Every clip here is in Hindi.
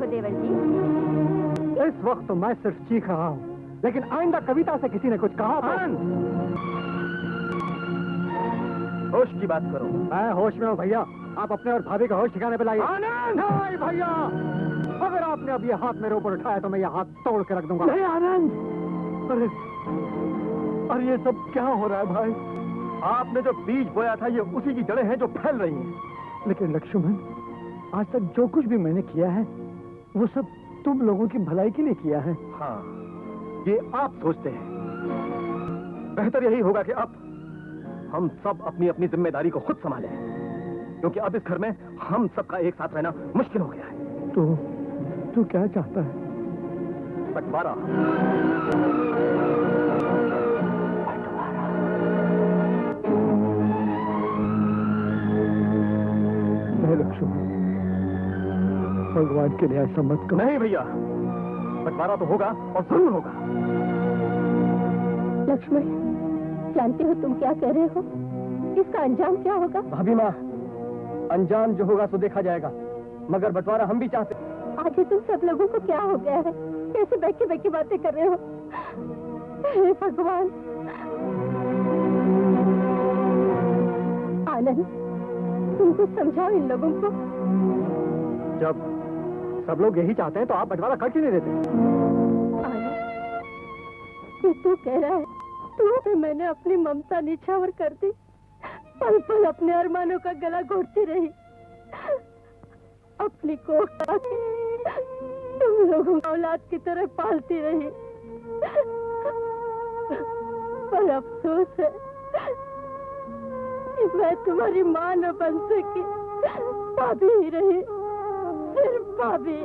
हो देवर जी? इस वक्त तो मैं सिर्फ चीख रहा हूँ, लेकिन आइंदा कविता से किसी ने कुछ कहा तो... होश की बात करो। मैं होश में हूँ भैया, आप अपने और भाभी का होश ठिकाने पे लाइए। आनंद! नहीं भैया, अगर आपने अब ये हाथ मेरे ऊपर उठाया तो मैं ये हाथ तोड़ के रख दूंगा। नहीं आनंद! अरे ये सब क्या हो रहा है भाई? आपने जो बीज बोया था ये उसी की जड़ें हैं जो फैल रही हैं। लेकिन लक्ष्मण, आज तक जो कुछ भी मैंने किया है वो सब तुम लोगों की भलाई के लिए किया है। हाँ, ये आप सोचते हैं। बेहतर यही होगा कि अब हम सब अपनी अपनी जिम्मेदारी को खुद संभालें, क्योंकि अब इस घर में हम सबका एक साथ रहना मुश्किल हो गया है। तू क्या चाहता है? बंटवारा। नहीं लक्ष्मण, भगवान के लिए ऐसा मत करो। नहीं भैया, बंटवारा तो होगा और जरूर होगा। लक्ष्मण, जानते हो तुम क्या कह रहे हो? इसका अंजाम क्या होगा? भाभी माँ, अंजाम जो होगा सो देखा जाएगा, मगर बंटवारा हम भी चाहते। आज तुम सब लोगों को क्या हो गया है? कैसे बैठी बैठी बातें कर रहे हो? हे भगवान! आनंद, तुम कुछ समझाओ इन लोगों को। जब सब लोग यही चाहते हैं तो आप बंटवारा कर क्यों नहीं देते? आनंद, ये तू कह रहा है तू पे मैंने अपनी ममता निछावर कर दी, पल पल अपने अरमानों का गला घोटती रही, अपनी कोख तुम लोगों को औलाद की तरह पालती रही। पर अफसोस है कि मैं तुम्हारी मां न बन सकी, भाभी ही रही, सिर्फ भाभी।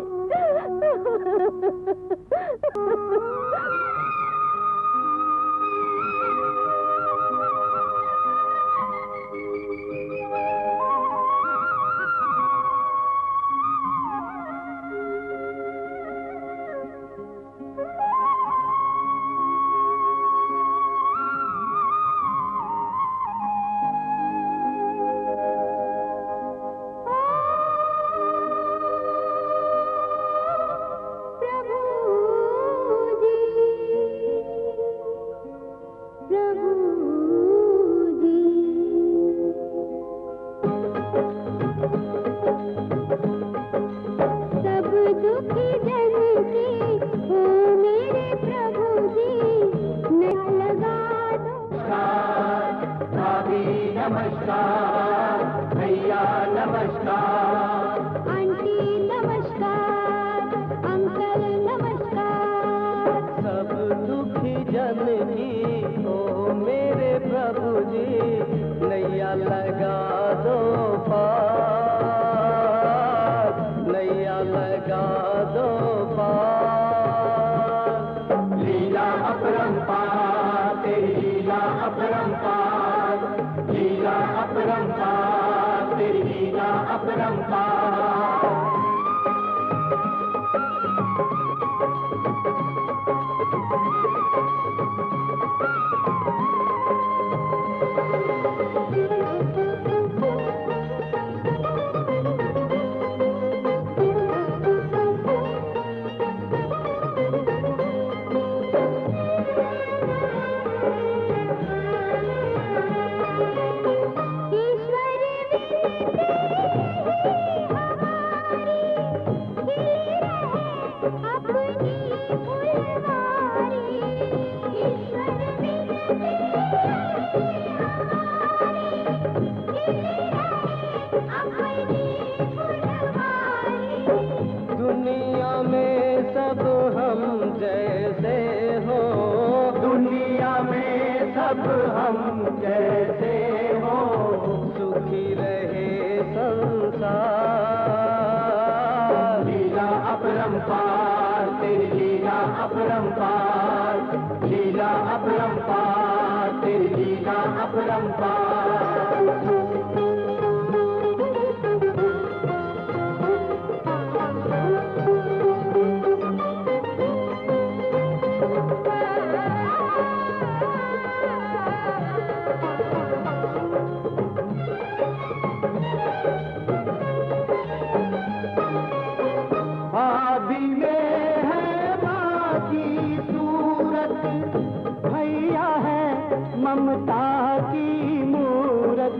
में है माँ की सूरत, भैया है ममता की मूरत।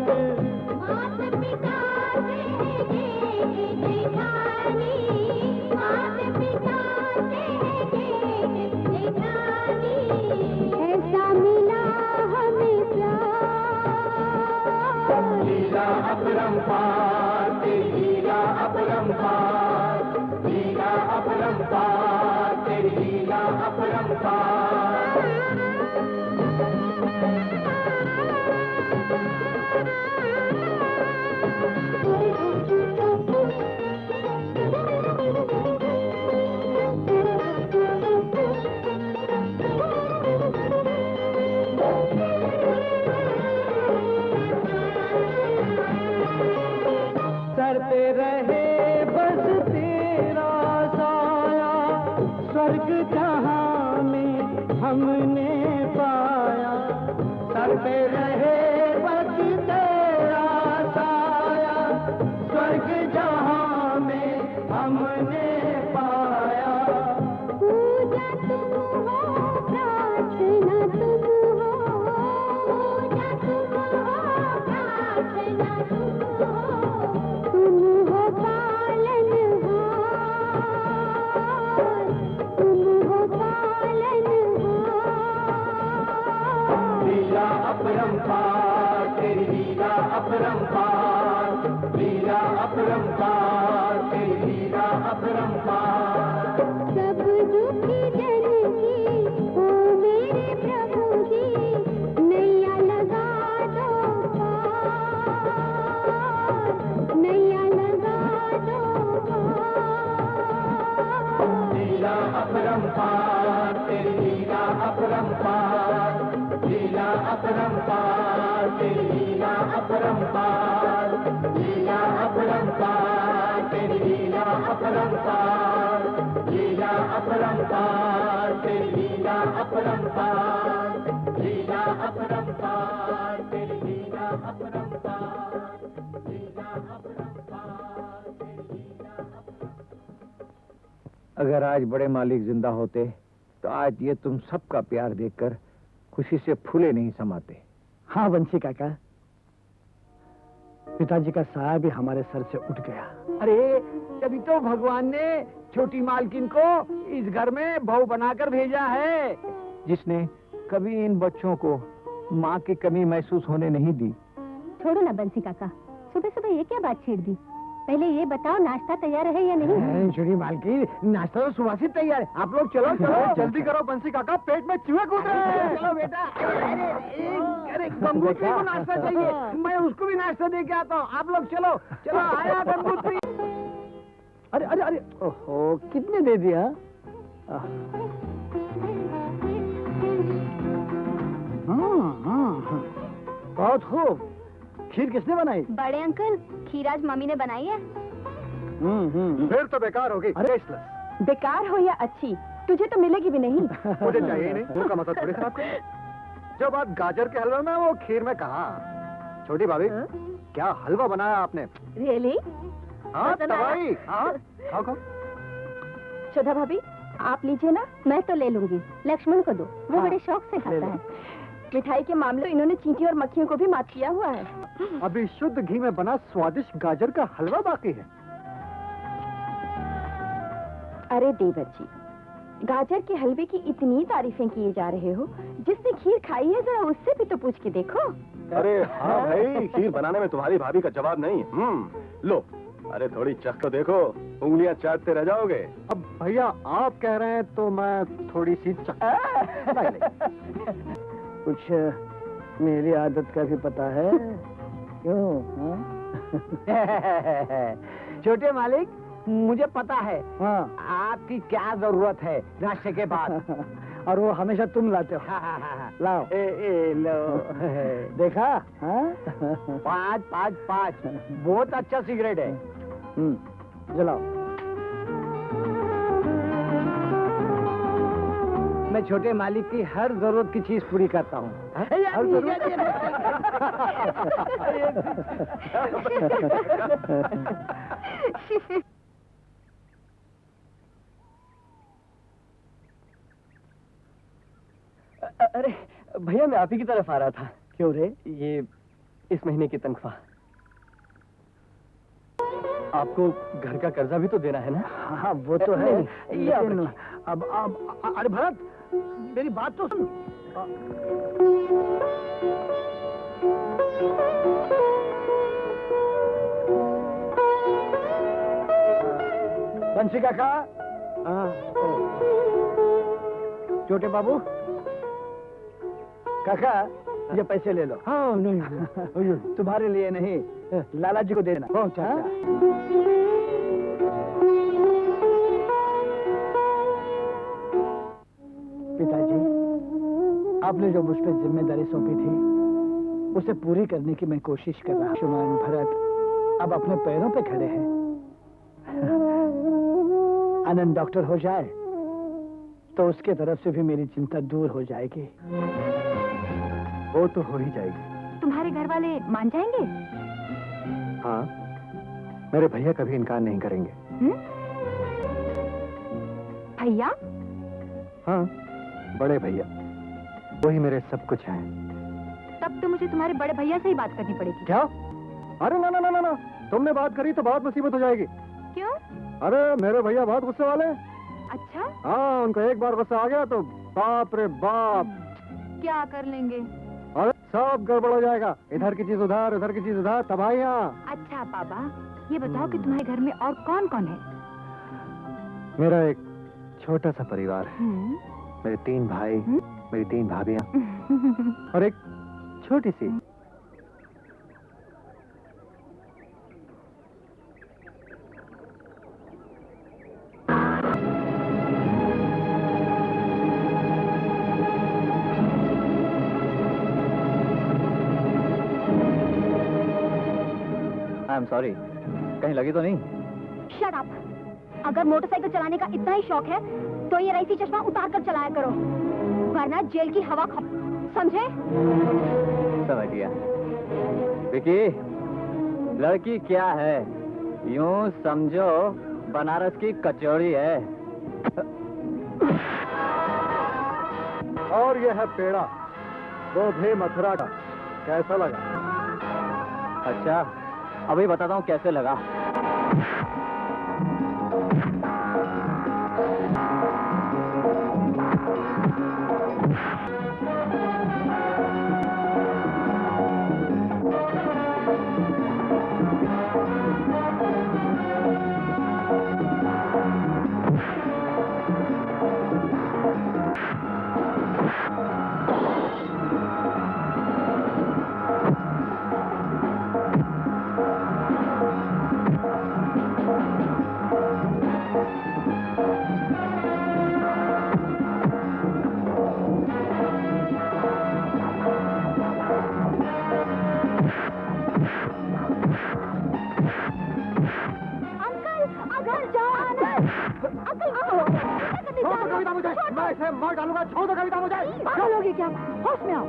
मात पिता से जेठानी, मात पिता से जेठानी, ऐसा मिला हमें प्यार। लीला अपरंपार तेरी लीला अपरंपार, लीला अपरंपार तेरी लीला अपरंपार। सर पे रहे बस तेरा साया, स्वर्ग जहां में हमने पाया। सर पे रहे बस तेरा साया, स्वर्ग जहां में हमने पाया। पूजा तुम हो, प्रार्थना तुम हो, पूजा तुम हो, प्रार्थना तुम हो, तुम हो पालनहार, तुम हो पालनहार। लीला अपरंपार तेरी लीला अपरंपार, लीला अपरंपार तेरी लीला अपरंपार। सब दुखी जन की ओ मेरे प्रभु जी, नैया लगा दो पार, नैया लगा दो पार। लीला अपरंपार तेरी लीला अपरंपार, लीला अपरंपार तेरी लीला अपरंपार, लीला अपरंपार तेरी लीला अपरंपार, लीला अपरंपार तेरी लीला अपरंपार, लीला अपरंपार तेरी लीला अपरंपार, लीला अपरंपार तेरी लीला अपरंपार। अगर आज बड़े मालिक जिंदा होते तो आज ये तुम सबका प्यार देखकर खुशी से फूले नहीं समाते। हाँ बंसी काका, पिताजी का साया भी हमारे सर से उठ गया। अरे तभी तो भगवान ने छोटी मालकिन को इस घर में बहू बनाकर भेजा है, जिसने कभी इन बच्चों को माँ की कमी महसूस होने नहीं दी। छोड़ो ना बंसी काका, सुबह सुबह ये क्या बात छेड़ दी? पहले ये बताओ नाश्ता तैयार है या नहीं? छोटी मालकिन, नाश्ता तो सुबह से तैयार है। आप लोग चलो चलो जल्दी करो बंसी काका, पेट में चूहे कूद रहे हैं। चलो बेटा। अरे गंगोत्री को नाश्ता चाहिए, मैं उसको भी नाश्ता दे के आता हूँ। आप लोग चलो चलो। आया गंगोत्री। अरे अरे अरे, ओहो, कितने दे दिया? बहुत खूब। खीर किसने बनाई? बड़े अंकल, खीर आज मम्मी ने बनाई है। फिर तो बेकार होगी। अरे बेकार हो या अच्छी, तुझे तो मिलेगी भी नहीं। मुझे चाहिए ही नहीं, मुंह का मतलब थोड़ी खराब कर। जब बात गाजर के हलवे में, वो खीर में कहा। छोटी भाभी, क्या हलवा बनाया आपने? रियली? हाँ पसंद आया? तबाही। हाँ खाओ खाओ। सुधा भाभी, आप लीजिए ना, मैं तो ले लूंगी। लक्ष्मण को दो, वो हाँ, बड़े शौक से ले खाता लो। है। मिठाई के मामले में इन्होंने चींटी और मक्खियों को भी मात किया हुआ है। अभी शुद्ध घी में बना स्वादिष्ट गाजर का हलवा बाकी है। अरे देवर जी, गाजर के हलवे की इतनी तारीफें किए जा रहे हो, जिसने खीर खाई है जरा उससे भी तो पूछ के देखो। अरे हाँ भाई, खीर बनाने में तुम्हारी भाभी का जवाब नहीं। लो, अरे थोड़ी चख तो देखो, उंगलियां चाटते रह जाओगे। अब भैया आप कह रहे हैं तो मैं थोड़ी सी कुछ मेरी आदत का भी पता है। क्यों? छोटे मालिक, मुझे पता है हाँ। आपकी क्या जरूरत है नाश्ते के बाद। और वो हमेशा तुम लाते हो। लाओ। ए लो। देखा? हाँ? 5 5 5 बहुत अच्छा सिगरेट है। जलाओ। मैं छोटे मालिक की हर जरूरत की चीज पूरी करता हूँ। हर जरूरत। अरे भैया, मैं आप ही की तरफ आ रहा था। क्यों रे? ये इस महीने की तनख्वाह। आपको घर का कर्जा भी तो देना है ना? हाँ वो तो है, नहीं, ये आप लेकिन रखिए। अब अरे भरत, मेरी बात तो सुन। बंसी काका, छोटे बाबू, काका ये पैसे ले लो। हाँ नहीं, तुम्हारे लिए नहीं, लाला जी को देना। हाँ? पिताजी, आपने जो मुझ पर जिम्मेदारी सौंपी थी उसे पूरी करने की मैं कोशिश कर रहा हूँ। शुमान भरत अब अपने पैरों पे खड़े हैं। आनंद डॉक्टर हो जाए तो उसके तरफ से भी मेरी चिंता दूर हो जाएगी। वो तो हो ही जाएगी। तुम्हारे घर वाले मान जाएंगे? हाँ, मेरे भैया कभी इनकार नहीं करेंगे। भैया? हाँ, बड़े भैया, वही मेरे सब कुछ हैं। तब तो मुझे तुम्हारे बड़े भैया से ही बात करनी पड़ेगी। क्या? अरे ना ना ना ना ना, तुमने बात करी तो बहुत मुसीबत हो जाएगी। क्यों? अरे मेरे भैया बहुत गुस्से वाले हैं। अच्छा, हाँ, उनको एक बार गुस्सा आ गया तो बाप रे बाप, क्या कर लेंगे? अरे सब गड़बड़ हो जाएगा। इधर की चीज उधर, उधर की चीज उधर, तबाहियां। अच्छा पापा, ये बताओ कि तुम्हारे घर में और कौन कौन है? मेरा एक छोटा सा परिवार है। मेरे 3 भाई, मेरी 3 भाभियां और एक छोटी सी। आई एम सॉरी, कहीं लगी तो नहीं? Shut up! अगर मोटरसाइकिल चलाने का इतना ही शौक है तो ये रईसी चश्मा उतार कर चलाया करो, वरना जेल की हवा खप, समझे? समझ गया। विकी, लड़की क्या है? यूं समझो बनारस की कचौड़ी है। और यह है पेड़ा, वो भी मथुरा का। कैसा लगा? अच्छा, अभी बताता हूँ कैसे लगा। मैं इसे मार डालूंगा। छोड़ दो कविता मुझे। पागल हो गए क्या? होश में आओ।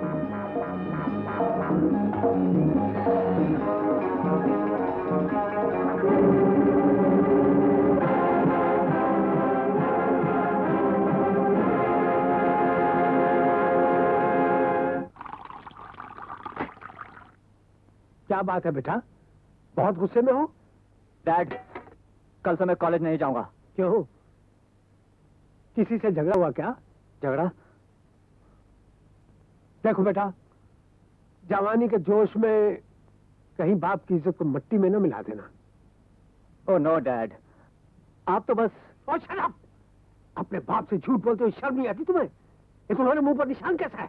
क्या बात है बेटा, बहुत गुस्से में हो? डैड, कल से मैं कॉलेज नहीं जाऊंगा। क्यों? किसी से झगड़ा हुआ क्या? झगड़ा? देखो बेटा, जवानी के जोश में कहीं बाप की इज्जत को मिट्टी में न मिला देना। ओह नो डैड, आप तो बस। और शट अप! अपने बाप से झूठ बोलते हुए शर्म नहीं आती तुम्हें? ये तुम्हारे मुंह पर निशान कैसा है?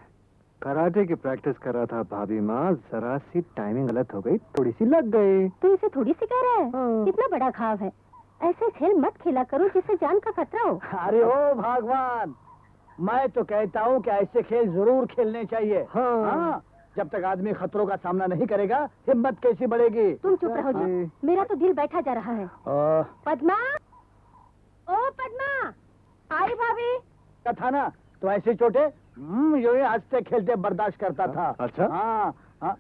कराटे की प्रैक्टिस कर रहा था भाभी माँ, जरा सी टाइमिंग गलत हो गई, थोड़ी सी लग गई। तू इसे थोड़ी सी कह रहा है? हाँ। इतना बड़ा घाव है, ऐसे खेल मत खेला करो जिससे जान का खतरा हो। अरे ओ भगवान, मैं तो कहता हूँ कि ऐसे खेल जरूर खेलने चाहिए। हाँ। जब तक आदमी खतरों का सामना नहीं करेगा, हिम्मत कैसी बढ़ेगी? तुम चुप रहो जी, मेरा तो दिल बैठा जा रहा है। पद्मा, ओ पद्मा, आई भाभी। का था ना, तो ऐसे चोटे यूं ही हंसते खेलते बर्दाश्त करता था। अच्छा? हाँ हाँ।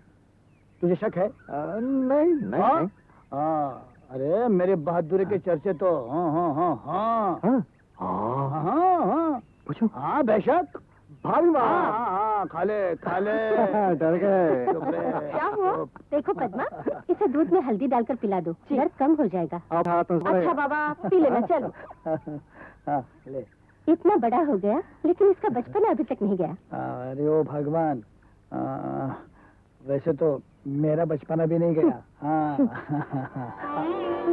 तुझे शक है? नहीं नहीं, हाँ? नहीं। हाँ, अरे मेरे बहादुरी के चर्चे तो हाँ हाँ हाँ हाँ हाँ? हाँ हाँ हाँ पूछो। हाँ बेशक। भाभी माँ। हाँ हाँ हाँ खा ले डर गए। क्या हुआ? देखो पद्मा, इसे दूध में हल्दी डालकर पिला दो, दर्द कम हो जाएगा। अच्छा बाबा, पी लेना, चलो। हाँ, ले। इतना बड़ा हो गया, लेकिन इसका बचपन अभी तक नहीं गया। अरे ओ भगवान, वैसे तो मेरा बचपना भी नहीं गया। हाँ।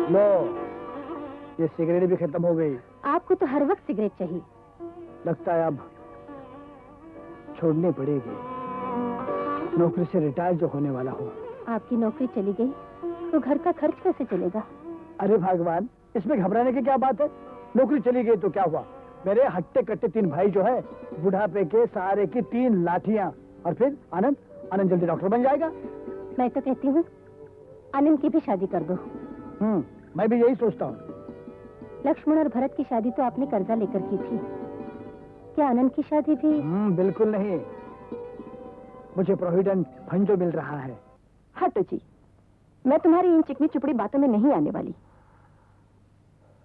लो, ये सिगरेट भी खत्म हो गई। आपको तो हर वक्त सिगरेट चाहिए। लगता है अब छोड़नी पड़ेगी। नौकरी से रिटायर जो होने वाला हूँ। आपकी नौकरी चली गई तो घर का खर्च कैसे चलेगा? अरे भगवान, इसमें घबराने की क्या बात है? नौकरी चली गई तो क्या हुआ? मेरे हट्टे कट्टे 3 भाई जो है, बुढ़ापे के सहारे की 3 लाठियां, और फिर आनंद जल्दी डॉक्टर बन जाएगा। मैं तो कहती हूँ आनंद की भी शादी कर दो। मैं भी यही सोचता हूँ। लक्ष्मण और भरत की शादी तो आपने कर्जा लेकर की थी, क्या आनंद की शादी भी? बिल्कुल नहीं, मुझे प्रोविडेंट फंड जो मिल रहा है। हटो जी, मैं तुम्हारी इन चिकनी चुपड़ी बातों में नहीं आने वाली।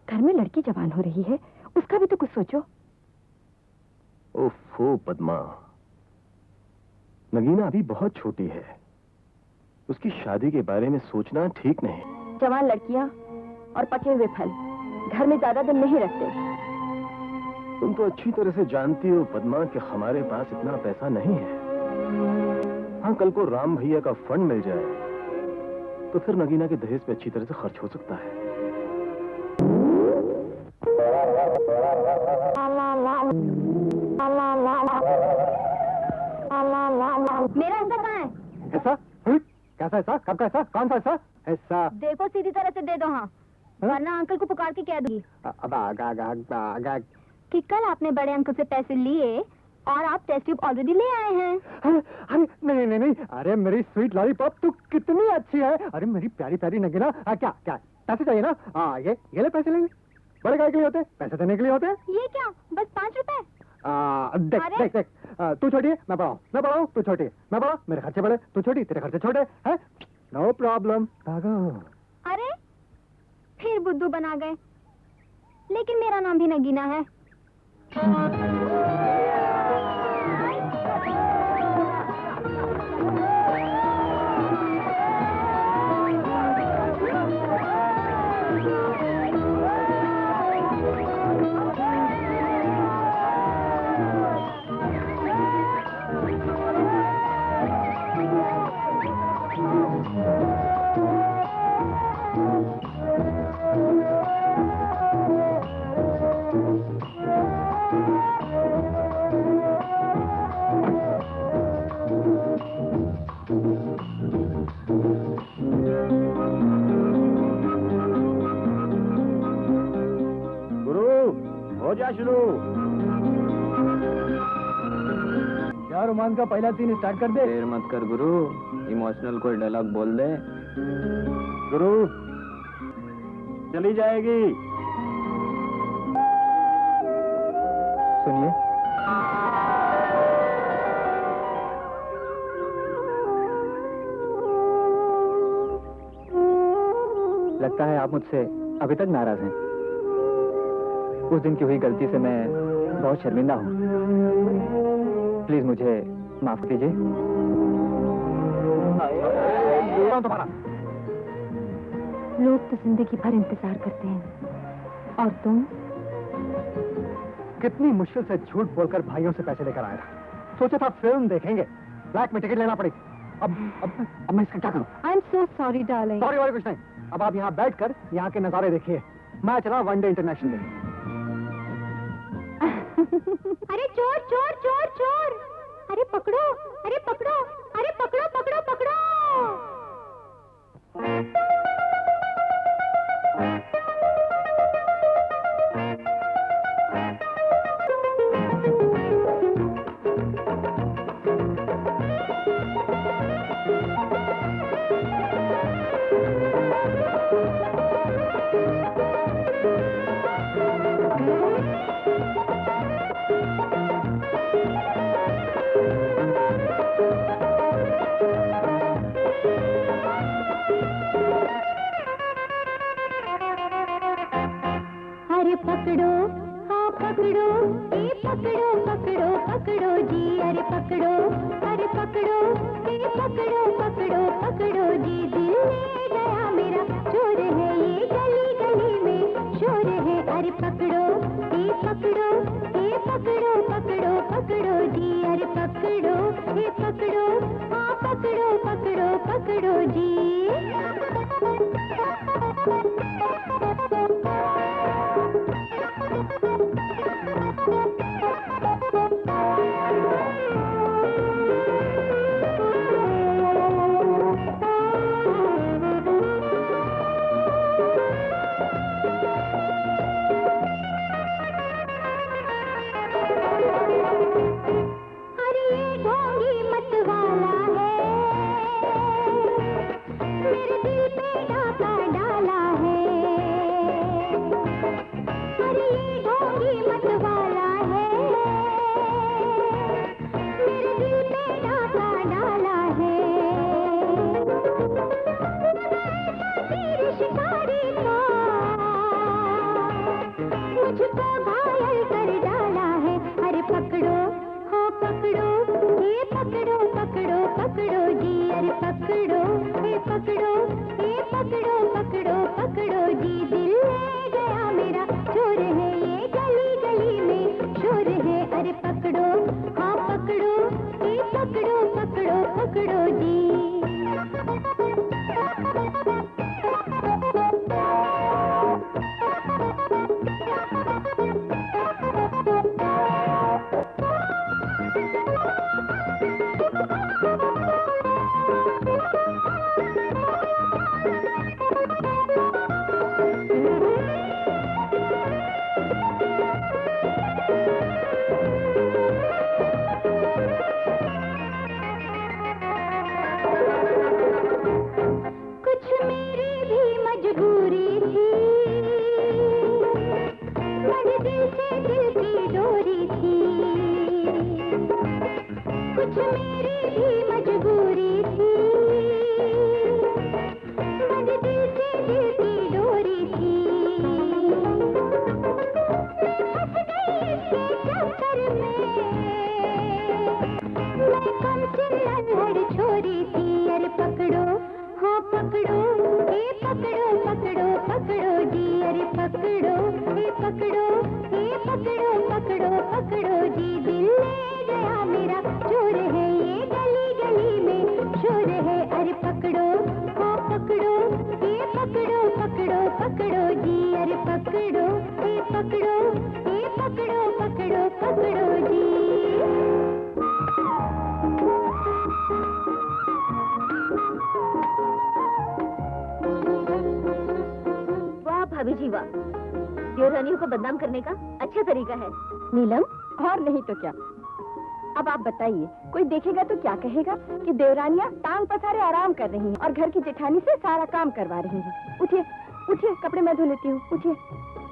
घर में लड़की जवान हो रही है, उसका भी तो कुछ सोचो। ओफो पद्मा, नगीना अभी बहुत छोटी है, उसकी शादी के बारे में सोचना ठीक नहीं। जवान लड़कियां और पके हुए फल घर में ज्यादा दिन नहीं रखते। तुम तो अच्छी तरह से जानती हो पद्मा कि हमारे पास इतना पैसा नहीं है। हाँ, कल को राम भैया का फंड मिल जाए तो फिर नगीना के दहेज पे अच्छी तरह से खर्च हो सकता है। मेरा हिस्सा कहाँ है? ऐसा? कैसा ऐसा? कब का ऐसा? कौन सा ऐसा? ऐसा? देखो सीधी तरह से दे दो, हाँ, वरना अंकल को पुकार के कह दूंगी कि कल आपने बड़े अंकल से पैसे लिए और आप टेस्ट ट्यूब ऑलरेडी ले आए हैं। अरे नहीं, अरे मेरी स्वीट लॉलीपॉप तू कितनी अच्छी है। अरे मेरी प्यारी प्यारी नगीना, क्या पैसे चाहिए ना? हाँ, ये ले पैसे लेंगे। बड़े गाय के लिए होते, पैसे देने के लिए होते। ये क्या, बस 5 रुपए? देख, तू छोटी है, मैं बड़ा, तू छोटी, मैं बड़ा, मेरे खर्चे बड़े, तू छोटी, तेरे खर्चे छोटे हैं। No problem. अरे फिर बुद्धू बना गए, लेकिन मेरा नाम भी नगीना है। शुरू। यार रोमान का पहला सीन स्टार्ट कर दे। देर मत कर गुरु, इमोशनल कोई डायलॉग बोल दे। गुरु चली जाएगी। सुनिए, लगता है आप मुझसे अभी तक नाराज हैं। उस दिन की हुई गलती से मैं बहुत शर्मिंदा हूँ। प्लीज मुझे माफ कीजिए। तुम्हारा लोग तो जिंदगी भर इंतजार करते हैं, और तुम कितनी मुश्किल से झूठ बोलकर भाइयों से पैसे लेकर आया था। सोचा था फिल्म देखेंगे, ब्लैक में टिकट लेना पड़ी। अब मैं इसका क्या करूं? I am so sorry darling. Sorry वाली कुछ नहीं। अब आप यहाँ बैठकर यहाँ के नजारे देखिए। मैं चला वनडे इंटरनेशनल देखिए। अरे चोर चोर चोर चोर, अरे पकड़ो, अरे पकड़ो, अरे पकड़ो पकड़ो पकड़ो। अरे पकड़ो हाँ पकड़ो, ये पकड़ो पकड़ो पकड़ो जी, अरे पकड़ो ये पकड़ो पकड़ो पकड़ो जी, दिल ले गया मेरा, चोर है ये गली गली में, शोर है, अरे पकड़ो ये पकड़ो पकड़ो पकड़ो जी, अरे पकड़ो ये पकड़ो, हाँ पकड़ो पकड़ो पकड़ो जी। अरे ये ढोंगी मत वाला है, मेरे दिल पे डाका डाला है। अरे ये ढोंगी मत वाला है, मेरे दिल पे डाका डाला है। तीर शिकारी का मुझको घायल कर डाला है, अरे पकड़ो हाँ पकड़ो ये पकड़ो पकड़ो पकड़ो जी, अरे पकड़ो ये पकड़ो पकड़ो जी, दिल ले गया मेरा, चोर है ये गली गली में, शोर है, अरे पकड़ो हाँ पकड़ो ये पकड़ो जी। कुछ मेरी भी मजबूरी थी, मेरे दिल से दिल की डोरी थी। कुछ मेरी भी मजबूरी थी, मेरे दिल से दिल की डोरी थी। मैं फंस गई इसके चक्कर में, मैं कम से अनहड़ छोरी थी, अरे पकड़ो हाँ पकड़ो ये पकड़ो जी, अरे पकड़ो ये पकड़ो जी, दिल ले गया मेरा, चोर है ये गली गली में, शोर है, अरे पकड़ो हाँ पकड़ो ये पकड़ो जी, अरे पकड़ो ये पकड़ो जी। वाह भाभी जी वाह, देवरानियों को बदनाम करने का अच्छा तरीका है। नीलम, और नहीं तो क्या। अब आप बताइए, कोई देखेगा तो क्या कहेगा कि देवरानियां टांग पसारे आराम कर रही हैं और घर की जेठानी से सारा काम करवा रही हैं। उठिए उठिए, कपड़े मैं धो लेती हूँ, उठिए।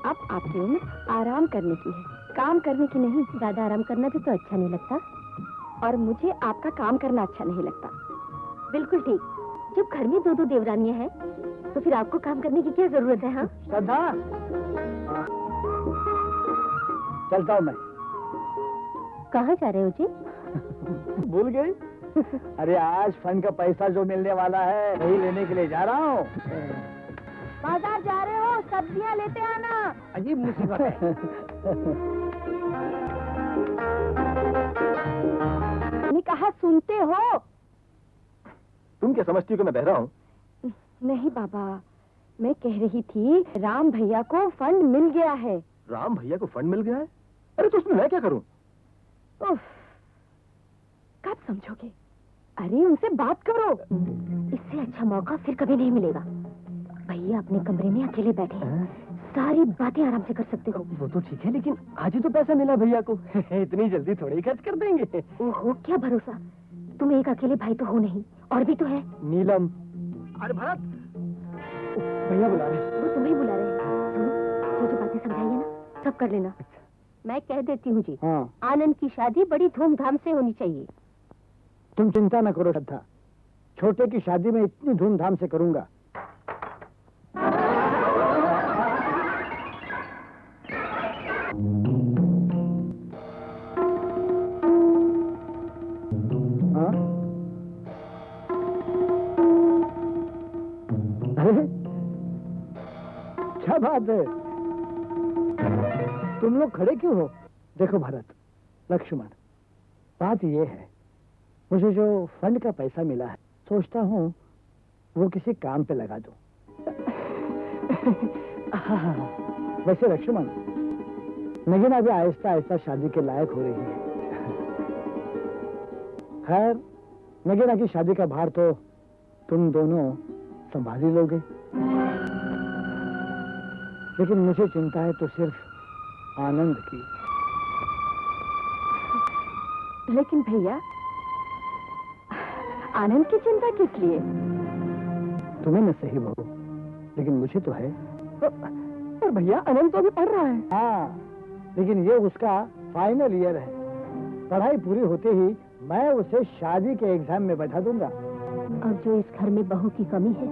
अब आपकी उम्र आराम करने की है, काम करने की नहीं। ज्यादा आराम करना भी तो अच्छा नहीं लगता, और मुझे आपका काम करना अच्छा नहीं लगता। बिल्कुल ठीक, जब घर में दो दो देवरानियां हैं तो फिर आपको काम करने की क्या जरूरत है? हाँ श्रद्धा, चलता हूँ मैं। कहाँ जा रहे हो जी? भूल गई? अरे आज फंड का पैसा जो मिलने वाला है वही लेने के लिए जा रहा हूँ। बाजार जा रहे हो, सब्जियां लेते आना। अजीब मुसीबत है। मैंने कहा सुनते हो? तुम क्या समझती हो कि मैं बहरा हूँ? नहीं बाबा, मैं कह रही थी राम भैया को फंड मिल गया है। राम भैया को फंड मिल गया है? अरे तो उसमें मैं क्या करूँ? उफ, कब समझोगे? अरे उनसे बात करो, इससे अच्छा मौका फिर कभी नहीं मिलेगा। भैया अपने कमरे में अकेले बैठे हैं, सारी बातें आराम से कर सकते हो। वो तो ठीक है, लेकिन आज ही तो पैसा मिला भैया को। इतनी जल्दी थोड़ी ही खर्च कर देंगे। ओहो, क्या भरोसा, तुम एक अकेले भाई तो हो नहीं, और भी तो है। नीलम। अरे भरत, भैया बुला रहे। वो तुम्हें बुला रहे हैं। सुनो, जो बातें समझाइए ना सब कर लेना। मैं कह देती हूँ जी, हाँ। आनंद की शादी बड़ी धूमधाम से होनी चाहिए। तुम चिंता न करो श्रद्धा, छोटे की शादी में इतनी धूमधाम से करूंगा। हाँ? अरे क्या बात है, तुम लोग खड़े क्यों हो? देखो भरत, लक्ष्मण, बात ये है, मुझे जो फंड का पैसा मिला है, सोचता हूँ वो किसी काम पे लगा दूं। वैसे लक्ष्मण, नगीना भी आहिस्ता आहिस्ता शादी के लायक हो रही है। खैर, नगीना की शादी का भार तो तुम दोनों संभाल ही लोगे, लेकिन मुझे चिंता है तो सिर्फ आनंद की। लेकिन भैया, आनंद की चिंता किस लिए? तुम्हें न सही बहू, लेकिन मुझे तो है। पर भैया, आनंद तो अभी पढ़ रहा है। हाँ, लेकिन ये उसका फाइनल ईयर है। पढ़ाई पूरी होते ही मैं उसे शादी के एग्जाम में बैठा दूंगा। अब जो इस घर में बहू की कमी है,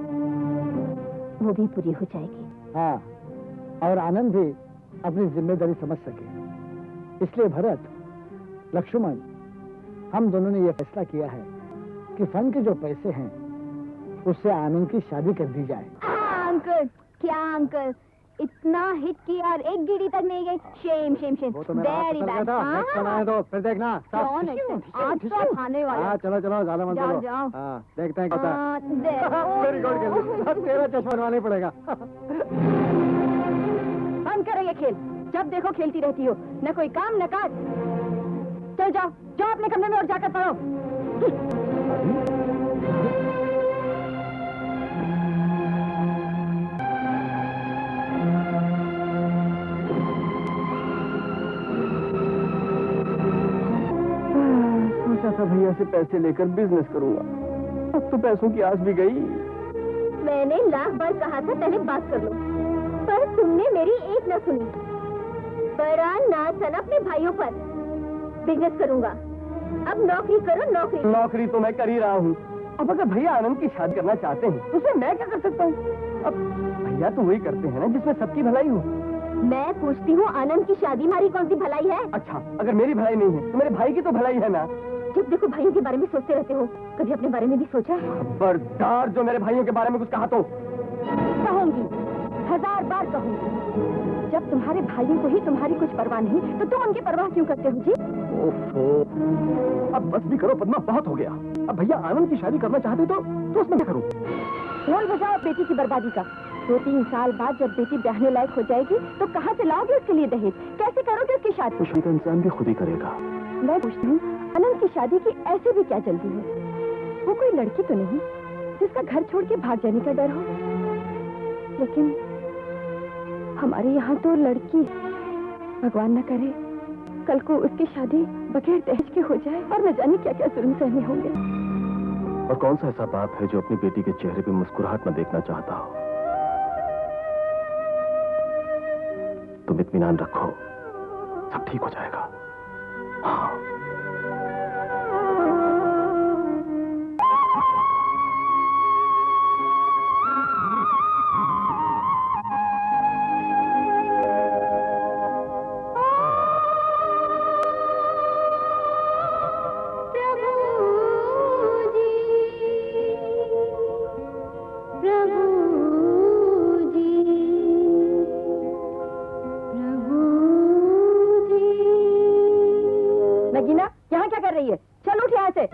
वो भी पूरी हो जाएगी। हाँ, और आनंद भी अपनी जिम्मेदारी समझ सके। इसलिए भरत, लक्ष्मण, हम दोनों ने यह फैसला किया है कि फंड के जो पैसे हैं, उससे आनंद की शादी कर दी जाए। अंकल, क्या अंकल, इतना हिट किया और एक गिरी तक नहीं गई। Shem Shem Shem, very bad. तो फिर देखना। आज तो खाने वाला। हाँ, चलो चलो, ज्यादा मत बोलो। जाओ। हाँ, देखते हैं क्या। वेरी गुड, तेरा चश्मा बनवाना ही पड़ेगा। बंद करो ये खेल, जब देखो खेलती रहती हो, न कोई काम न काज। चल जाओ, जाओ अपने कमरे में और जाकर पढ़ो। सोचा था भैया से पैसे लेकर बिजनेस करूंगा, अब तो पैसों की आस भी गई। मैंने लाख बार कहा था पहले बात कर लो, पर तुमने मेरी एक न सुनी। बड़ा नासन अपने भाइयों पर। बिजनेस करूंगा, अब नौकरी करो, नौकरी। नौकरी तो मैं कर ही रहा हूँ। अब अगर भैया आनंद की शादी करना चाहते हैं, तो उसमें मैं क्या कर सकता हूँ? अब भैया तो वही करते हैं ना जिसमें सबकी भलाई हो। मैं पूछती हूँ, आनंद की शादी हमारी कौन सी भलाई है? अच्छा, अगर मेरी भलाई नहीं है तो मेरे भाई की तो भलाई है ना। जब देखो भाइयों के बारे में सोचते रहते हो, कभी अपने बारे में भी सोचा? खबरदार जो मेरे भाइयों के बारे में कुछ कहा तो कहूंगी, 1000 बार कहूंगी। जब तुम्हारे भाइयों को ही तुम्हारी कुछ परवाह नहीं, तो तुम उनकी परवाह क्यों करते हो जी? ओफो, अब बस भी करो पद्मा, बहुत हो गया। अब भैया आनंद की शादी करना चाहते तो उसमें क्या करूं? ढोल बजाओ बेटी की बर्बादी का। 2-3 साल बाद जब बेटी ब्याहने लायक हो जाएगी, तो कहाँ से लाओगे उसके लिए दहेज? कैसे करोगे उसकी शादी? खुशी का इंसान भी खुद ही करेगा। मैं पूछती हूँ, आनंद की शादी की ऐसे भी क्या जल्दी है? वो कोई लड़की तो नहीं जिसका घर छोड़ के भाग जाने का डर हो। लेकिन हमारे यहाँ तो लड़की, भगवान न करे कल को उसकी शादी बगैर दहेज के हो जाए, और न जाने क्या क्या जुल्म सहने होंगे। और कौन सा ऐसा बाप है जो अपनी बेटी के चेहरे पे मुस्कुराहट न देखना चाहता हो? तुम इत्मीनान रखो, सब ठीक हो जाएगा। हाँ। नगीना, यहाँ क्या कर रही है? चल उठ यहाँ से।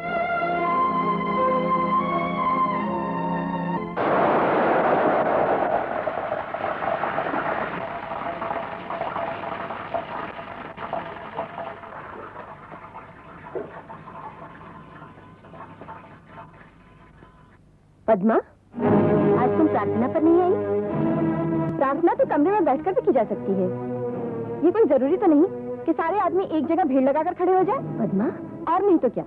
पद्मा, आज तुम प्रार्थना पर नहीं आई? प्रार्थना तो कमरे में बैठकर भी की जा सकती है। ये कोई जरूरी तो नहीं कि सारे आदमी एक जगह भीड़ लगाकर खड़े हो जाए। पद्मा, और नहीं तो क्या,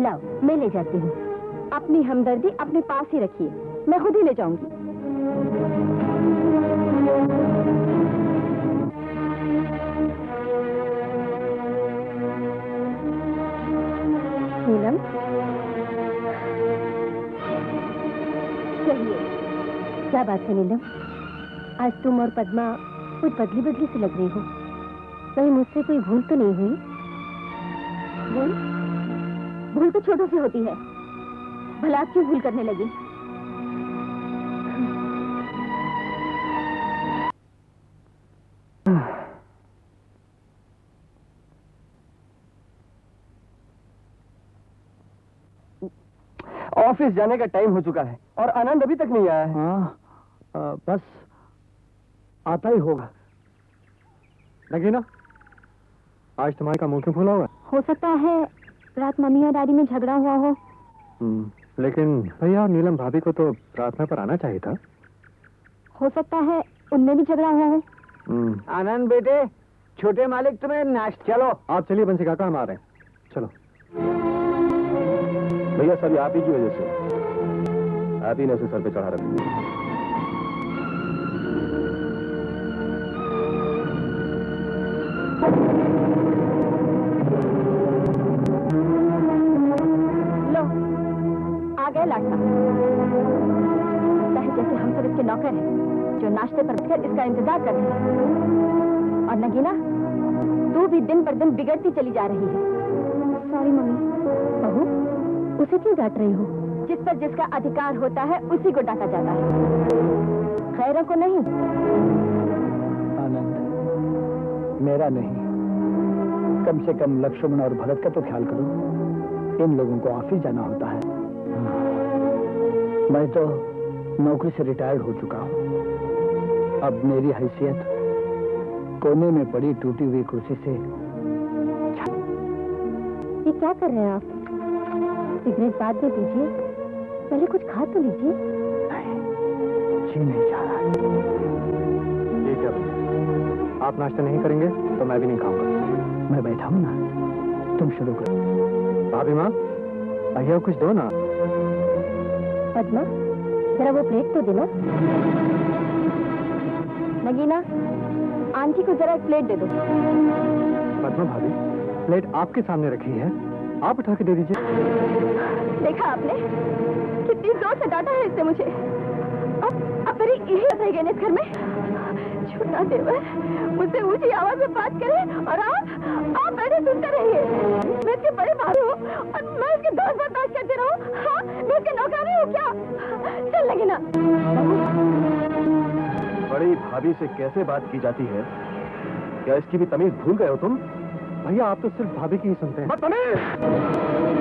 लाओ मैं ले जाती हूँ। अपनी हमदर्दी अपने पास ही रखिए, मैं खुद ही ले जाऊंगी। नीलम, कहिए क्या बात है नीलम? आज तुम और पद्मा कुछ बदली बदली से लग रही हो। कहीं मुझसे कोई भूल तो नहीं हुई? भूल? भूल तो छोटों से होती है, भला आप क्यों भूल करने लगी? ऑफिस जाने का टाइम हो चुका है और आनंद अभी तक नहीं आया है। हाँ, बस आता ही होगा। नगीना, आज तुम्हारे का मुंह क्यों फूला हुआ है? हो सकता है रात मम्मी और डैडी में झगड़ा हुआ हो। लेकिन भैया और नीलम भाभी को तो प्रार्थना पर आना चाहिए था। हो सकता है उनमें भी झगड़ा हुआ हो। आनंद बेटे, छोटे मालिक तुम्हें नाश्ता। चलो आप चलिए बंसी काका, हम आ रहे हैं। चलो भैया, सब आप ही की वजह से, आप ही ने उसे सर पे चढ़ा रखा। लो, आ गए लाडला। चाहे जैसे हम सब इसके नौकर हैं, जो नाश्ते पर बैठकर इसका इंतजार कर रहे हैं। और नगीना, तू भी दिन पर दिन बिगड़ती चली जा रही है। Sorry mummy. बहू, उसे क्यों डांट रही हो? जिस पर जिसका अधिकार होता है उसी को डांटा जाता है, गैरों को नहीं। आनंद, मेरा नहीं, कम से कम लक्ष्मण और भरत का तो ख्याल करो। इन लोगों को ऑफिस जाना होता है। मैं तो नौकरी से रिटायर्ड हो चुका हूँ। अब मेरी हैसियत कोने में पड़ी टूटी हुई कुर्सी से। ये क्या कर रहे हैं आप? सिगरेट बाद में पीजिए, पहले कुछ खा तो लीजिए। नहीं, जी नहीं जा रहा। ये क्या भैया, आप नाश्ता नहीं करेंगे तो मैं भी नहीं खाऊंगा। मैं बैठा हूँ ना, तुम शुरू करो। भाभी माँ, भैया कुछ दो ना। पद्मा, जरा वो प्लेट तो देना। नगीना, आंटी को जरा एक प्लेट दे दो। पद्मा भाभी, प्लेट आपके सामने रखी है, आप उठा के दे दीजिए। देखा आपने कितनी जोर से डांटा है इससे मुझे। अब मेरी यही रह गई इस घर में। छोटा देवर मुझसे ऊंची आवाज में बात करे और आप बैठे सुनते रहिए। मैं इसके बड़े भाई हूँ और मैं इसके दोस्त बर्दाश्त करते रहूँ? हाँ, मैं इसके नौकरानी हूँ क्या? चल लगी ना। बड़ी भाभी से कैसे बात की जाती है? क्या इसकी भी तमीज भूल गए हो तुम? भैया आप तो सिर्फ भाभी की ही सुनते हैं। बदतमीज!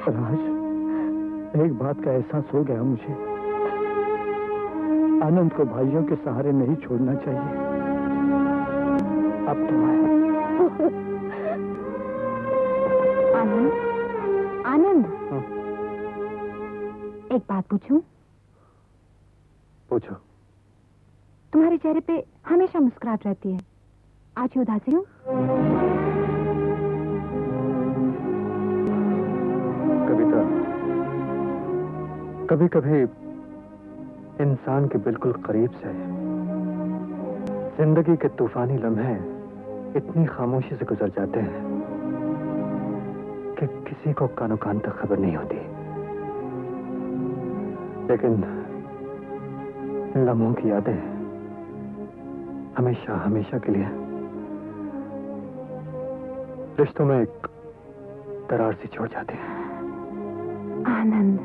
राज, एक बात का एहसास हो गया मुझे। आनंद को भाइयों के सहारे नहीं छोड़ना चाहिए। अब तो आनंद, आनंद, एक बात पूछूं? पूछो। तुम्हारे चेहरे पे हमेशा मुस्कुराहट रहती है, आज ही उदासी हूँ? कभी कभी इंसान के बिल्कुल करीब से जिंदगी के तूफानी लम्हे इतनी खामोशी से गुजर जाते हैं कि किसी को कानो कान तक खबर नहीं होती। लेकिन इन लम्हों की यादें हमेशा हमेशा के लिए रिश्तों में एक दरार सी छोड़ जाती है। आनंद,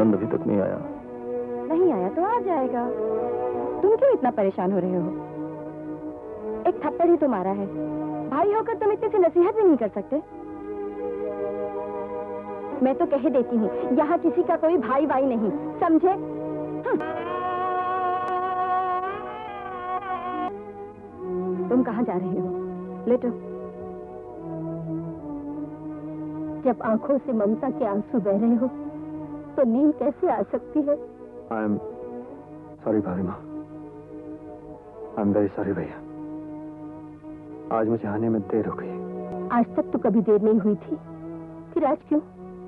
आनंद अभी तक नहीं आया। नहीं आया तो आ जाएगा। तुम क्यों इतना परेशान हो रहे हो? एक थप्पड़ ही तो मारा है। भाई होकर तुम इतने से नसीहत भी नहीं कर सकते? मैं तो कह देती हूँ, यहाँ किसी का कोई भाई वाई नहीं, समझे? तुम कहाँ जा रहे हो? लेटो। जब आंखों से ममता के आंसू बह रहे हो तो नींद कैसे आ सकती है? आई एम सॉरी भाभी माँ, आई एम वेरी सॉरी भैया। आज मुझे आने में देर हो गई। आज तक तो कभी देर नहीं हुई थी, फिर आज क्यों?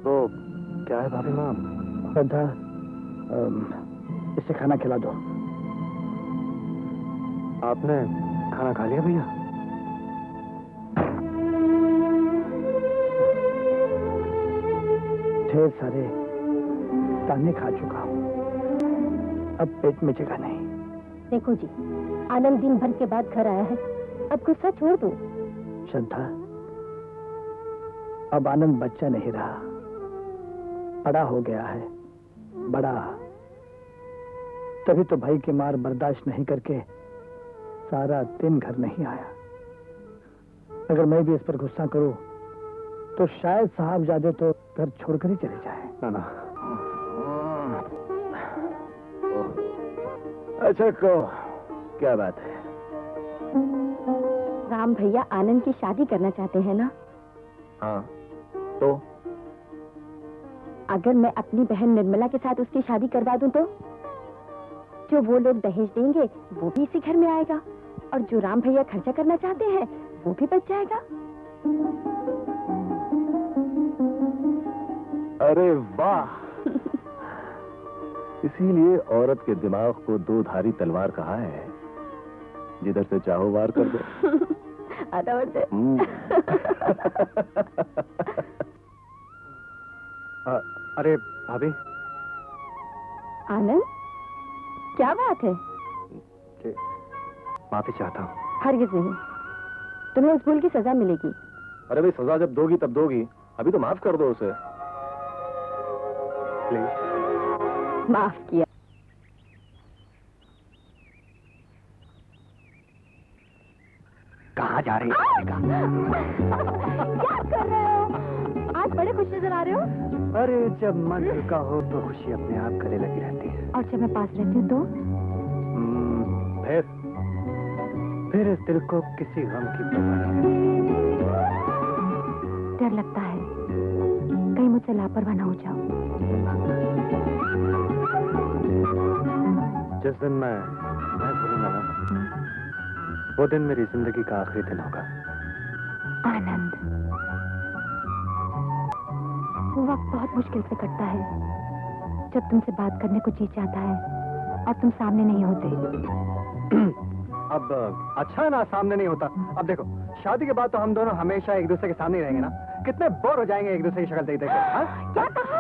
तो क्या है भाभी माँ? श्रद्धा, इसे खाना खिला दो। आपने खाना खा लिया भैया? ढेर सारे ताने खा चुका हूँ, अब पेट में जगह नहीं। देखो जी, आनंद दिन भर के बाद घर आया है, अब गुस्सा छोड़ दो। श्रद्धा, अब आनंद बच्चा नहीं रहा, बड़ा हो गया है, बड़ा। तभी तो भाई की मार बर्दाश्त नहीं करके सारा दिन घर नहीं आया। अगर मैं भी इस पर गुस्सा करूं तो शायद साहबजादे तो घर छोड़कर ही चले जाएं। ना अच्छा को क्या बात है? राम भैया आनंद की शादी करना चाहते हैं ना? हाँ, तो अगर मैं अपनी बहन निर्मला के साथ उसकी शादी करवा दूं तो जो वो लोग दहेज देंगे वो भी इसी घर में आएगा, और जो राम भैया खर्चा करना चाहते हैं वो भी बच जाएगा। अरे वाह! इसीलिए औरत के दिमाग को दो धारी तलवार कहा है, जिधर से चाहो वार कर दो। आधा बढ़ते। अरे भाभी। आनंद, क्या बात है? माफी चाहता हूँ। हरगिज नहीं, तुम्हें उस भूल की सजा मिलेगी। अरे भाई, सजा जब दोगी तब दोगी, अभी तो माफ कर दो उसे प्लीज। माफ किया। कहाँ जा रही क्या कर रहे हो? आज बड़े खुश नजर आ रहे हो। अरे जब मन हल्का हो तो खुशी अपने आप गले लगी रहती है। और जब मैं पास रहती हूँ तो? फिर इस दिल को किसी गम की परवाह नहीं। डर लगता है कहीं मुझसे लापरवाह ना हो जाओ। जिस दिन मैं भूलूंगा ना, वो दिन मेरी जिंदगी का आखिरी दिन होगा। आनंद, वो वक्त बहुत मुश्किल से कटता है जब तुमसे बात करने को जी चाहता है और तुम सामने नहीं होते। अब अच्छा ना सामने नहीं होता। अब देखो, शादी के बाद तो हम दोनों हमेशा एक दूसरे के सामने ही रहेंगे ना। कितने बोर हो जाएंगे एक दूसरे की शक्ल देख देख के। क्या कहा?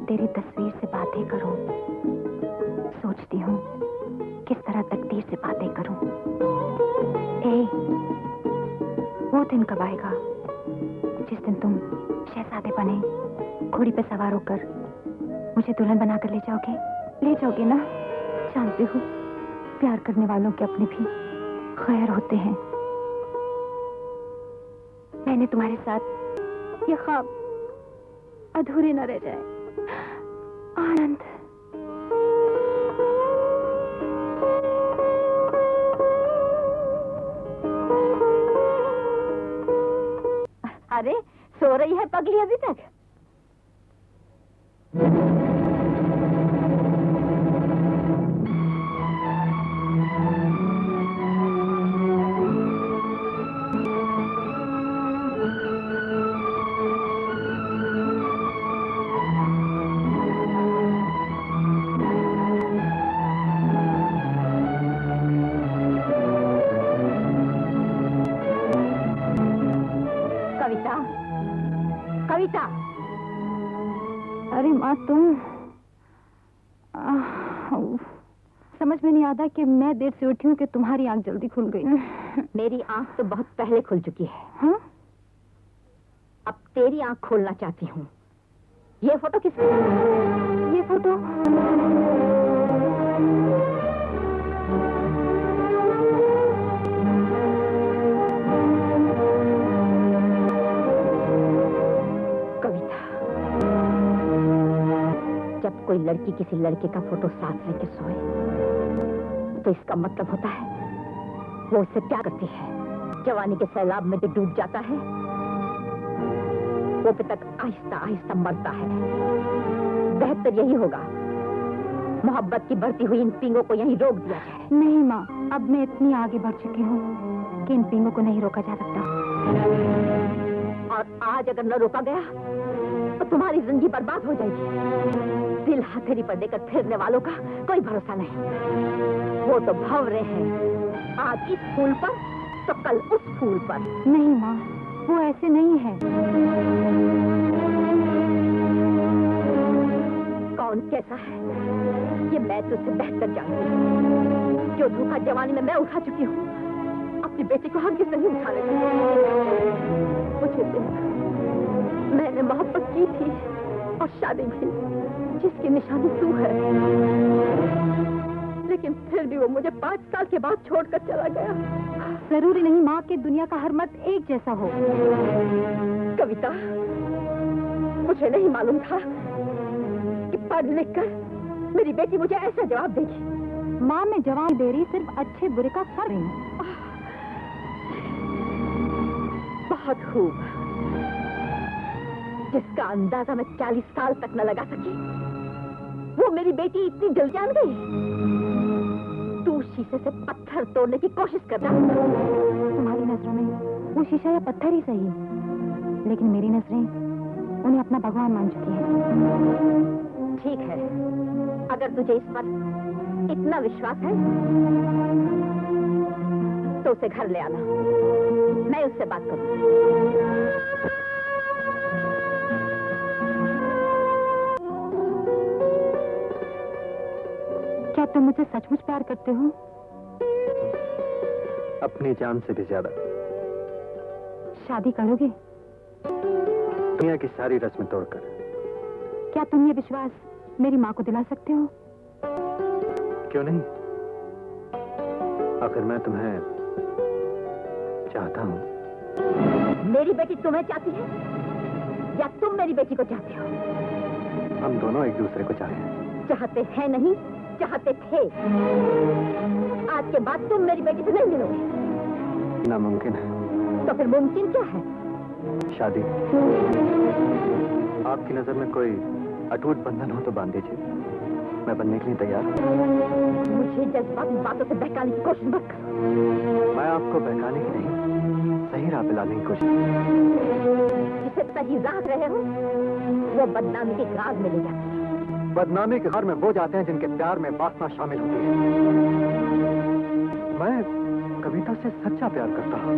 तेरी तस्वीर से बातें करूं, सोचती हूँ किस तरह तकदीर से बातें करूं। वो दिन कब आएगा जिस दिन तुम शहजादे बने घोड़ी पे सवार होकर मुझे दुल्हन बनाकर ले जाओगे ना? जानती हूँ प्यार करने वालों के अपने भी खैर होते हैं। मैंने तुम्हारे साथ ये ख्वाब अधूरे न रह जाए। आनंद, अरे सो रही है पगली अभी तक? कविता। अरे माँ तुम समझ में नहीं आता कि मैं देर से उठी हूँ कि तुम्हारी आंख जल्दी खुल गई। मेरी आंख तो बहुत पहले खुल चुकी है। हाँ? अब तेरी आंख खोलना चाहती हूँ। ये फोटो किसकी है? ये फोटो कविता, जब कोई लड़की किसी लड़के का फोटो साथ लेके सोए तो इसका मतलब होता है वो उससे प्यार करती है। जवानी के सैलाब में जो डूब जाता है वो तक आहिस्ता आहिस्ता मरता है। बेहतर यही होगा मोहब्बत की बढ़ती हुई इन पींगों को यहीं रोक दिया जाए। नहीं माँ, अब मैं इतनी आगे बढ़ चुकी हूँ कि इन पींगों को नहीं रोका जा सकता। और आज अगर न रोका गया तो तुम्हारी जिंदगी बर्बाद हो जाएगी। दिल हथेली पर देकर फिरने वालों का कोई भरोसा नहीं। वो तो भंवरे हैं, आज इस फूल पर तो कल उस फूल पर। नहीं माँ, वो ऐसे नहीं है। कौन कैसा है ये मैं तुझसे बेहतर जानती हूँ। जो धोखा जवानी में मैं उठा चुकी हूँ, अपनी बेटी को हम किस नहीं उठाने मुझे देख, मैंने मोहब्बत की थी और शादी भी, जिसकी निशानी तू है। लेकिन फिर भी वो मुझे 5 साल के बाद छोड़कर चला गया। जरूरी नहीं माँ कि दुनिया का हर मर्द एक जैसा हो। कविता, मुझे नहीं मालूम था कि पढ़ लिख कर मेरी बेटी मुझे ऐसा जवाब देगी। माँ, मैं जवाब दे रही सिर्फ अच्छे बुरे का फर्क नहीं। बहुत खूब। जिसका अंदाजा मैं 40 साल तक न लगा सकी, वो मेरी बेटी इतनी जल्दी जान गई। तू शीशे से पत्थर तोड़ने की कोशिश करता। तुम्हारी नजरों में वो शीशा या पत्थर ही सही, लेकिन मेरी नजरें उन्हें अपना भगवान मान चुकी हैं। ठीक है, अगर तुझे इस पर इतना विश्वास है तो उसे घर ले आना, मैं उससे बात करूं। क्या तुम मुझसे सचमुच प्यार करते हो? अपनी जान से भी ज्यादा। शादी करोगे? दुनिया की सारी रस्में तोड़कर। क्या तुम ये विश्वास मेरी माँ को दिला सकते हो? क्यों नहीं? आखिर मैं तुम्हें चाहता हूँ। मेरी बेटी तुम्हें चाहती है या तुम मेरी बेटी को चाहते हो? हम दोनों एक दूसरे को चाहते हैं। चाहते हैं नहीं, चाहते थे। आज के बाद तुम मेरी बेटी से नहीं मिलोगे। नामुमकिन है। तो फिर मुमकिन क्या है? शादी। आपकी नजर में कोई अटूट बंधन हो तो बांध दीजिए, मैं बनने के लिए तैयार हूँ। मुझे जज्बाती बातों से बहकाने की कोशिश मत करो। मैं आपको बहकाने की नहीं, सही राह पे लाने की कोशिश। जिसे सही राह रहे हो वो बदनामी के घाव में ले जाती है। बदनामी के घर में वो जाते हैं जिनके प्यार में वासना शामिल होती है। मैं कविता से सच्चा प्यार करता हूँ।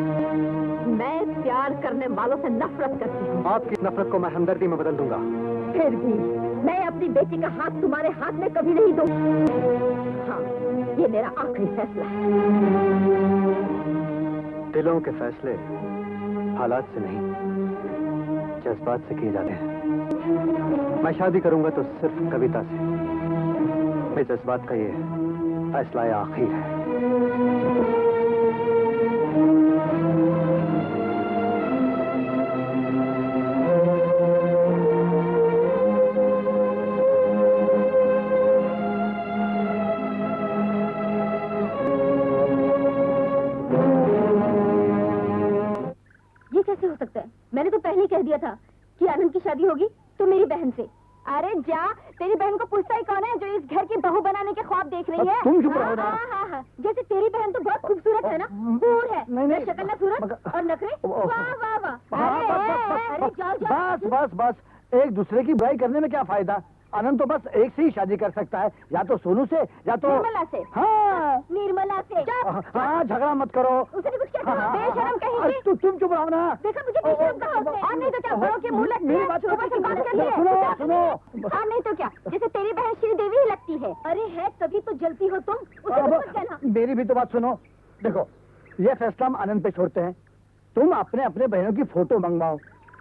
मैं प्यार करने वालों से नफरत करती हूँ। आपकी नफरत को मैं हमदर्दी में बदल दूंगा। फिर भी मैं अपनी बेटी का हाथ तुम्हारे हाथ में कभी नहीं दूंगी। हाँ, ये मेरा आखिरी फैसला है। दिलों के फैसले हालात से नहीं, जज्बात से किए जाते हैं। मैं शादी करूंगा तो सिर्फ कविता से। मेरे जज्बात का ये फैसला आखिर है। ये कैसे हो सकता है? मैंने तो पहले ही कह दिया था कि आनंद की शादी होगी तो मेरी बहन से। अरे जा, तेरी बहन को पूछता ही कौन है जो इस घर की बहू बनाने के ख्वाब देख रही है? तुम चुप रहो ना। हाँ। जैसे तेरी बहन तो बहुत खूबसूरत है ना, हूर है। नहीं। शक्ल ना सूरत और नखरे, वाह वाह वाह। अरे जाओ। बस, एक दूसरे की बुराई करने में क्या फायदा? आनंद तो बस एक से ही शादी कर सकता है, या तो सोनू से या तो निर्मला से। हाँ निर्मला से। हाँ, झगड़ा मत करो। उसने कुछ क्या कहा? बेशरम कहीं। तुम चुप रहो ना। देखा मुझे बेशरम कहा उसने। और नहीं तो क्या, बड़ों के मुंह लगती है, सुबह से बात करती है। सुनो। और नहीं तो क्या, जैसे तेरी बहन श्रीदेवी ही लगती है। अरे है तभी तो जलती हो तुम। उसे कुछ मत कहना। मेरी भी तो बात सुनो। देखो, ये फैसला हम आनंद पे छोड़ते हैं। तुम अपने अपने बहनों की फोटो मंगवाओ,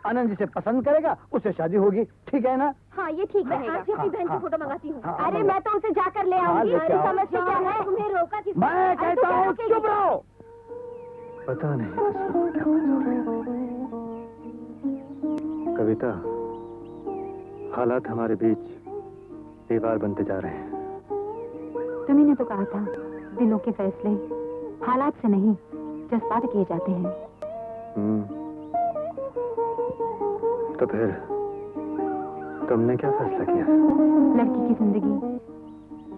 आनंद जिसे पसंद करेगा उससे शादी होगी, ठीक है ना? हाँ, ये ठीक है। मैं आज ही अपनी बहन की फोटो मंगाती हूँ। हाँ, अरे मैं तो उसे जाकर ले आऊंगी। समस्या क्या है? तुम्हें रोका किसने? मैं कहता हूँ चुप रहो। पता नहीं क्या हो रहा है। कविता, हालात हमारे बीच दीवार बनते जा रहे हैं। तुम्ही ने तो कहा था, दिलों के फैसले हालात से नहीं जज्बात किए जाते हैं। तो फिर तुमने क्या फैसला किया? लड़की की जिंदगी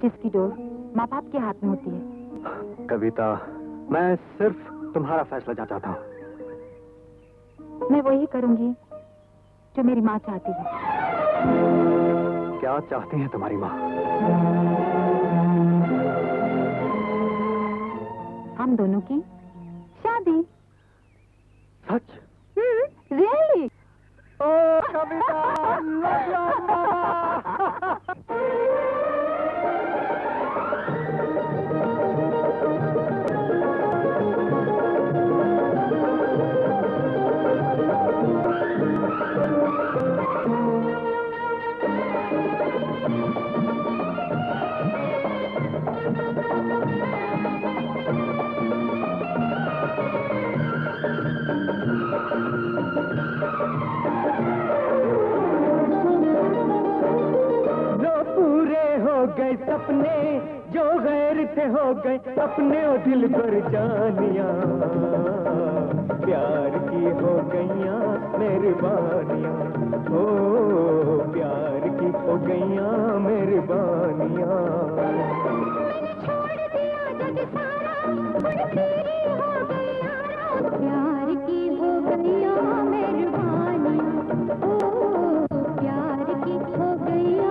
जिसकी डोर माँ बाप के हाथ में होती है। कविता, मैं सिर्फ तुम्हारा फैसला चाहता हूँ। मैं वही करूंगी जो मेरी माँ चाहती है। क्या चाहती है तुम्हारी माँ? हम दोनों की शादी। सच? रियली? ओ कविता, गए सपने जो गैर थे हो गए अपने ओ दिल पर जानिया, प्यार की हो गईया मेहरबानियां, ओ प्यार की हो गईया मेहरबानियां। छोड़ दिया जग सारा, तेरी हो गई यारा, प्यार की हो गईया मेहरबानियां, ओ प्यार की हो गईया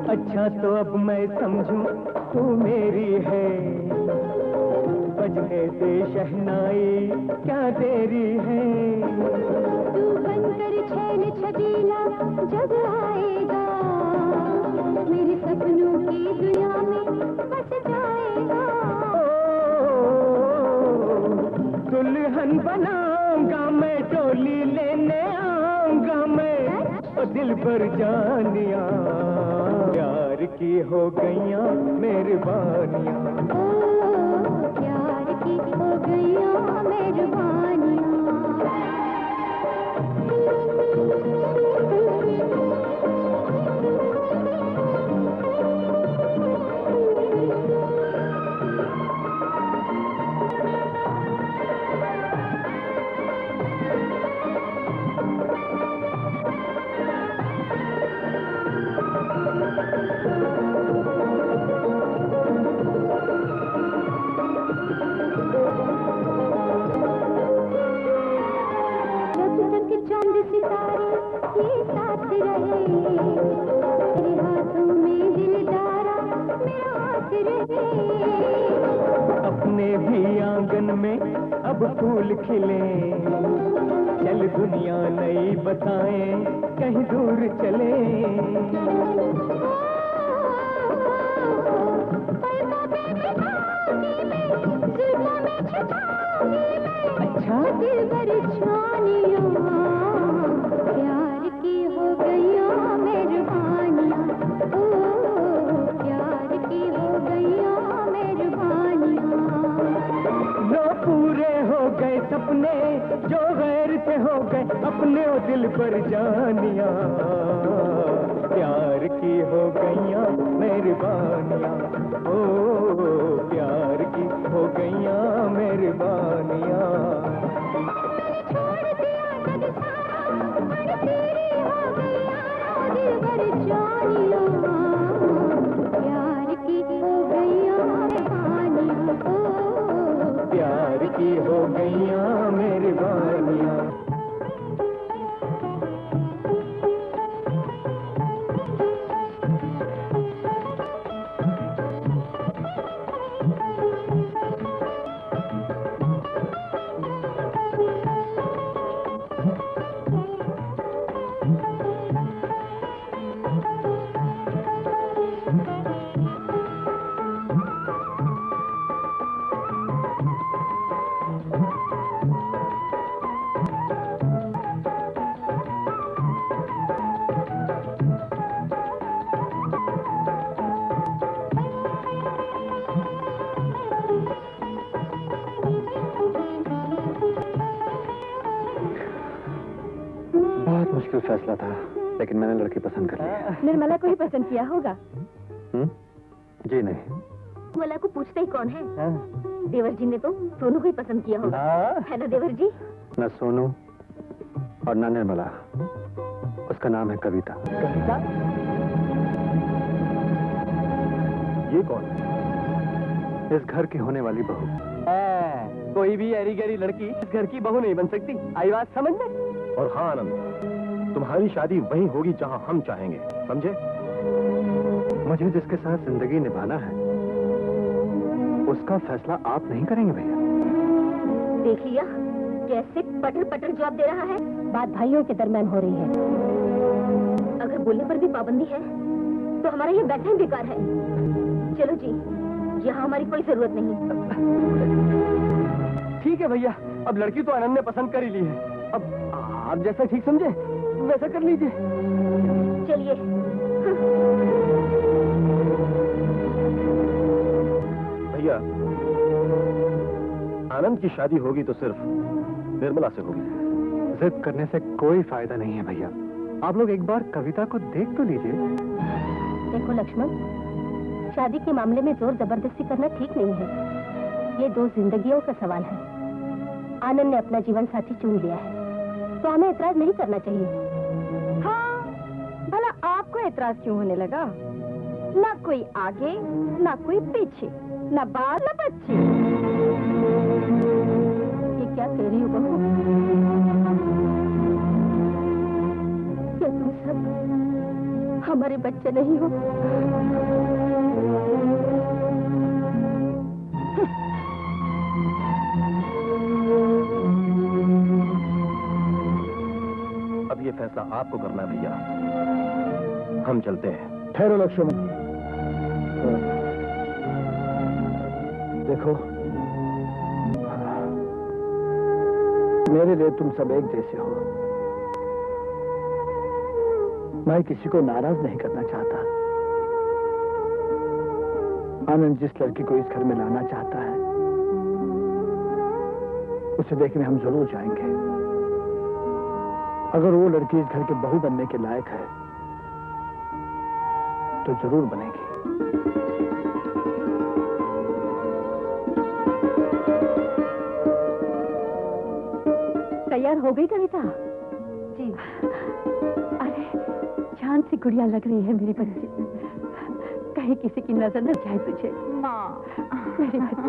अच्छा तो अब मैं समझूं तू मेरी है, बजने दे शहनाई क्या देरी है। तू बनकर छैल छबीला जब आएगा, मेरे सपनों की दुनिया में बस जाएगा। दुल्हन बनाऊंगा मैं, डोली लेने आऊंगा मैं, ओ दिल पर जानिया, प्यार की हो गईया मेहरबानियां, ओ प्यार की हो गईया मेहरबानियां। अपने भी आंगन में अब फूल खिले, चल दुनिया नई बताएं कहीं दूर चले। अच्छा दिल भर छानियों, प्यार की हो गईया मेहरबानियां, ओ प्यार की हो गईया मेहरबानियां। लो पूरे हो गए सपने जो गैर थे हो गए अपने ओ दिल पर जानिया, प्यार की हो गईया मेहरबानियाँ, ओ प्यार की हो गईयाँ मेहरबानियाँ। प्यार की हो गईयाँ मेहरबानियाँ। बहुत मुश्किल फैसला था, लेकिन मैंने लड़की पसंद कर ली। निर्मला को ही पसंद किया होगा। जी नहीं। निर्मला को पूछते ही कौन है? देवर जी ने तो सोनू को ही पसंद किया होगा, है ना देवर जी? न सोनू और न निर्मला, उसका नाम है कविता। कविता? ये कौन है? इस घर की होने वाली बहू। कोई भी ऐरी गैरी लड़की इस घर की बहू नहीं बन सकती, आई बात समझ में? और हाँ आनंद, तुम्हारी शादी वहीं होगी जहां हम चाहेंगे, समझे? मुझे जिसके साथ जिंदगी निभाना है उसका फैसला आप नहीं करेंगे भैया। देख लिया कैसे पटर पटर जवाब दे रहा है। बात भाइयों के दरमियान हो रही है, अगर बोलने पर भी पाबंदी है तो हमारा ये बैठना ही बेकार है। चलो जी, यहाँ हमारी कोई जरूरत नहीं। ठीक है भैया, अब लड़की तो आनंद ने पसंद कर ही ली है, अब आप जैसा ठीक समझे वैसा कर लीजिए। चलिए। भैया, आनंद की शादी होगी तो सिर्फ निर्मला से होगी। जिद करने से कोई फायदा नहीं है भैया, आप लोग एक बार कविता को देख तो लीजिए। देखो लक्ष्मण, शादी के मामले में जोर जबरदस्ती करना ठीक नहीं है। ये दो जिंदगियों का सवाल है। आनंद ने अपना जीवन साथी चुन लिया है तो हमें एतराज नहीं करना चाहिए। हाँ, भला आपको एतराज क्यों होने लगा? ना कोई आगे, ना कोई पीछे, ना बाल, ना बच्चे। ये क्या कह रही हो बहू? क्या तुम सब हमारे बच्चे नहीं हो? अब ये फैसला आपको करना है भैया, हम चलते हैं। ठहरो लक्ष्मण, देखो मेरे लिए तुम सब एक जैसे हो। मैं किसी को नाराज नहीं करना चाहता। आनंद जिस लड़की को इस घर में लाना चाहता है उसे देखने हम जरूर जाएंगे। अगर वो लड़की इस घर के बहू बनने के लायक है तो जरूर बनेगी। तैयार हो गई कविता? जी। अरे चांद सी गुड़िया लग रही है मेरी बच्ची, कहीं किसी की नजर न जाए तुझे। माँ, मेरी बच्ची।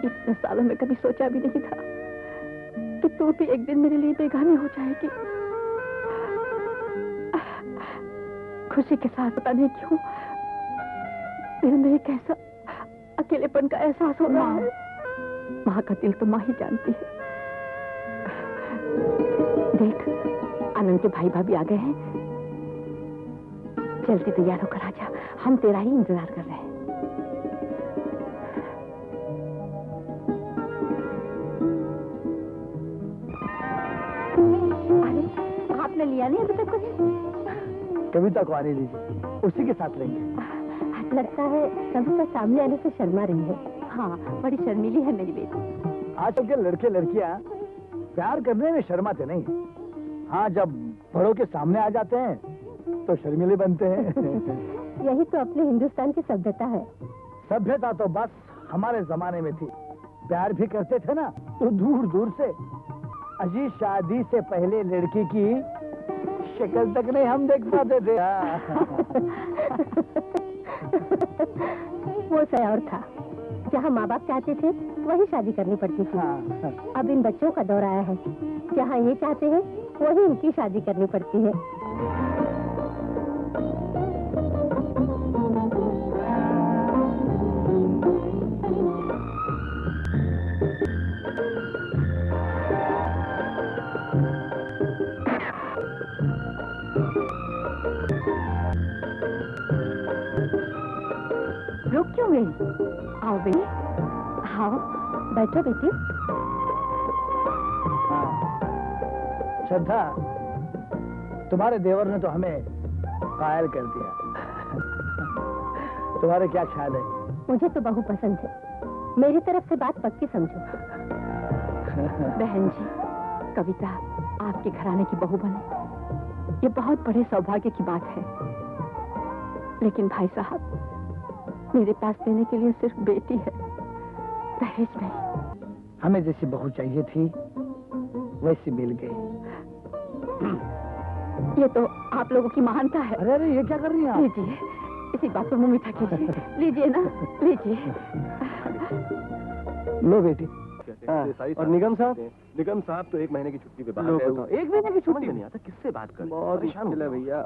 इतने सालों में कभी सोचा भी नहीं था कि तू भी एक दिन मेरे लिए बेगानी हो जाएगी। खुशी के साथ पता नहीं क्यों दिल में एक ऐसा अकेलेपन का एहसास हो रहा है। माँ का दिल तो माँ ही जानती है। देख, आनंद के भाई भाभी आ गए हैं। जल्दी तैयार होकर आ जा, हम तेरा ही इंतजार कर रहे हैं। अरे आपने लिया नहीं अभी तक कुछ? कविता को आने दीजिए, उसी के साथ लेंगे। लगता है कविता सामने आने से शर्मा रही है। हाँ, बड़ी शर्मीली है मेरी बेटी। आजकल के लड़के लड़कियां प्यार करने में शर्माते नहीं। हाँ, जब बड़ों के सामने आ जाते हैं तो शर्मीले बनते हैं। यही तो अपने हिंदुस्तान की सभ्यता है। सभ्यता तो बस हमारे जमाने में थी। प्यार भी करते थे ना तो दूर दूर से। अजी शादी से पहले लड़की की शक्ल तक नहीं हम देख पाते थे। वो सही और था। जहाँ माँ बाप चाहते थे वही शादी करनी पड़ती थी। अब इन बच्चों का दौर आया है जहाँ ये चाहते हैं वही इनकी शादी करनी पड़ती है। रुक क्यों गई? आओ बेटी, आओ बैठो बेटी। श्रद्धा, तुम्हारे देवर ने तो हमें कायल कर दिया। तुम्हारे क्या ख्याल है? मुझे तो बहू पसंद है। मेरी तरफ से बात पक्की समझो। बहन जी, कविता आपके घराने की बहू बने, ये बहुत बड़े सौभाग्य की बात है। लेकिन भाई साहब, मेरे पास देने के लिए सिर्फ बेटी है, दहेज नहीं। हमें जैसी बहू चाहिए थी वैसी मिल गई। ये तो आप लोगों की महानता है। अरे अरे, ये क्या कर रही हैं आप? लीजिए, इसी बात पर मुंह मीठा कीजिए। लीजिए ना, लीजिए। लो बेटी। और निगम साहब तो 1 महीने की छुट्टी पे बाहर गए हुए। 1 महीने की छुट्टी नहीं आता किससे बात कर? बहुत मुश्किल है भैया।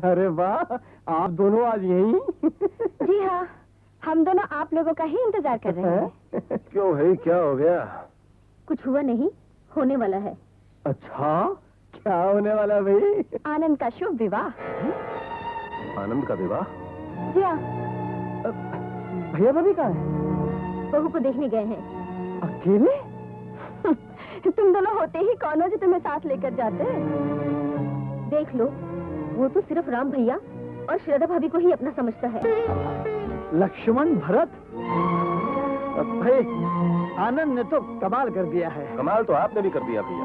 अरे वाह, आप दोनों आज यहीं? जी हाँ, हम दोनों आप लोगों का ही इंतजार कर रहे हैं। क्यों भाई, क्या हो गया? कुछ हुआ नहीं, होने वाला है। अच्छा, क्या होने वाला है भाई? आनंद का शुभ विवाह। आनंद का विवाह? जी हाँ, भैया भाभी कहाँ है? बहू को देखने गए हैं। अकेले? तुम दोनों होते ही कौन हो जो तुम्हें साथ लेकर जाते? देख लो, वो तो सिर्फ राम भैया और श्रद्धा भाभी को ही अपना समझता है। लक्ष्मण भरत, भाई आनंद ने तो कमाल कर दिया है। कमाल तो आपने भी कर दिया भैया।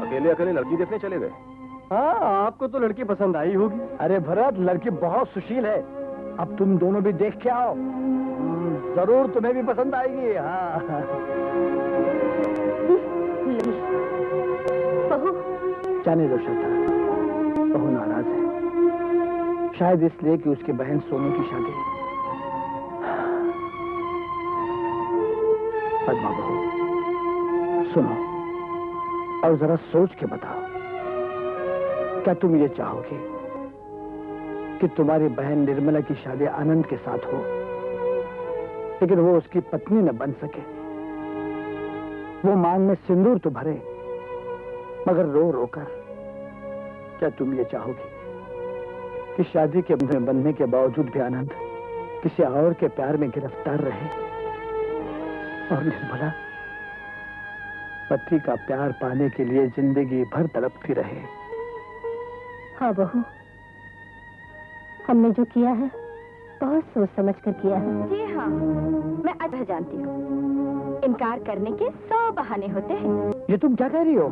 अकेले अकेले लड़की देखने चले गए। हाँ, आपको तो लड़की पसंद आई होगी। अरे भरत, लड़की बहुत सुशील है। अब तुम दोनों भी देख के आओ, जरूर तुम्हें भी पसंद आएगी। हाँ। बहू, जाने दो श्रद्धा, बहू नाराज है, शायद इसलिए कि उसकी बहन सोनू की शादी। पद्मा बहू, सुनो और जरा सोच के बताओ, क्या तुम ये चाहोगे कि तुम्हारी बहन निर्मला की शादी आनंद के साथ हो, लेकिन वो उसकी पत्नी न बन सके? वो मांग में सिंदूर तो भरे, मगर रो रो कर। क्या तुम ये चाहोगे कि शादी के बंधन बनने के बावजूद भी आनंद किसी और के प्यार में गिरफ्तार रहे और निर्मला पति का प्यार पाने के लिए जिंदगी भर तड़पती रहे? हाँ बहू, हमने जो किया है बहुत सोच समझ कर किया है। जी हाँ, मैं अच्छा जानती हूँ, इनकार करने के 100 बहाने होते हैं। ये तुम क्या कह रही हो?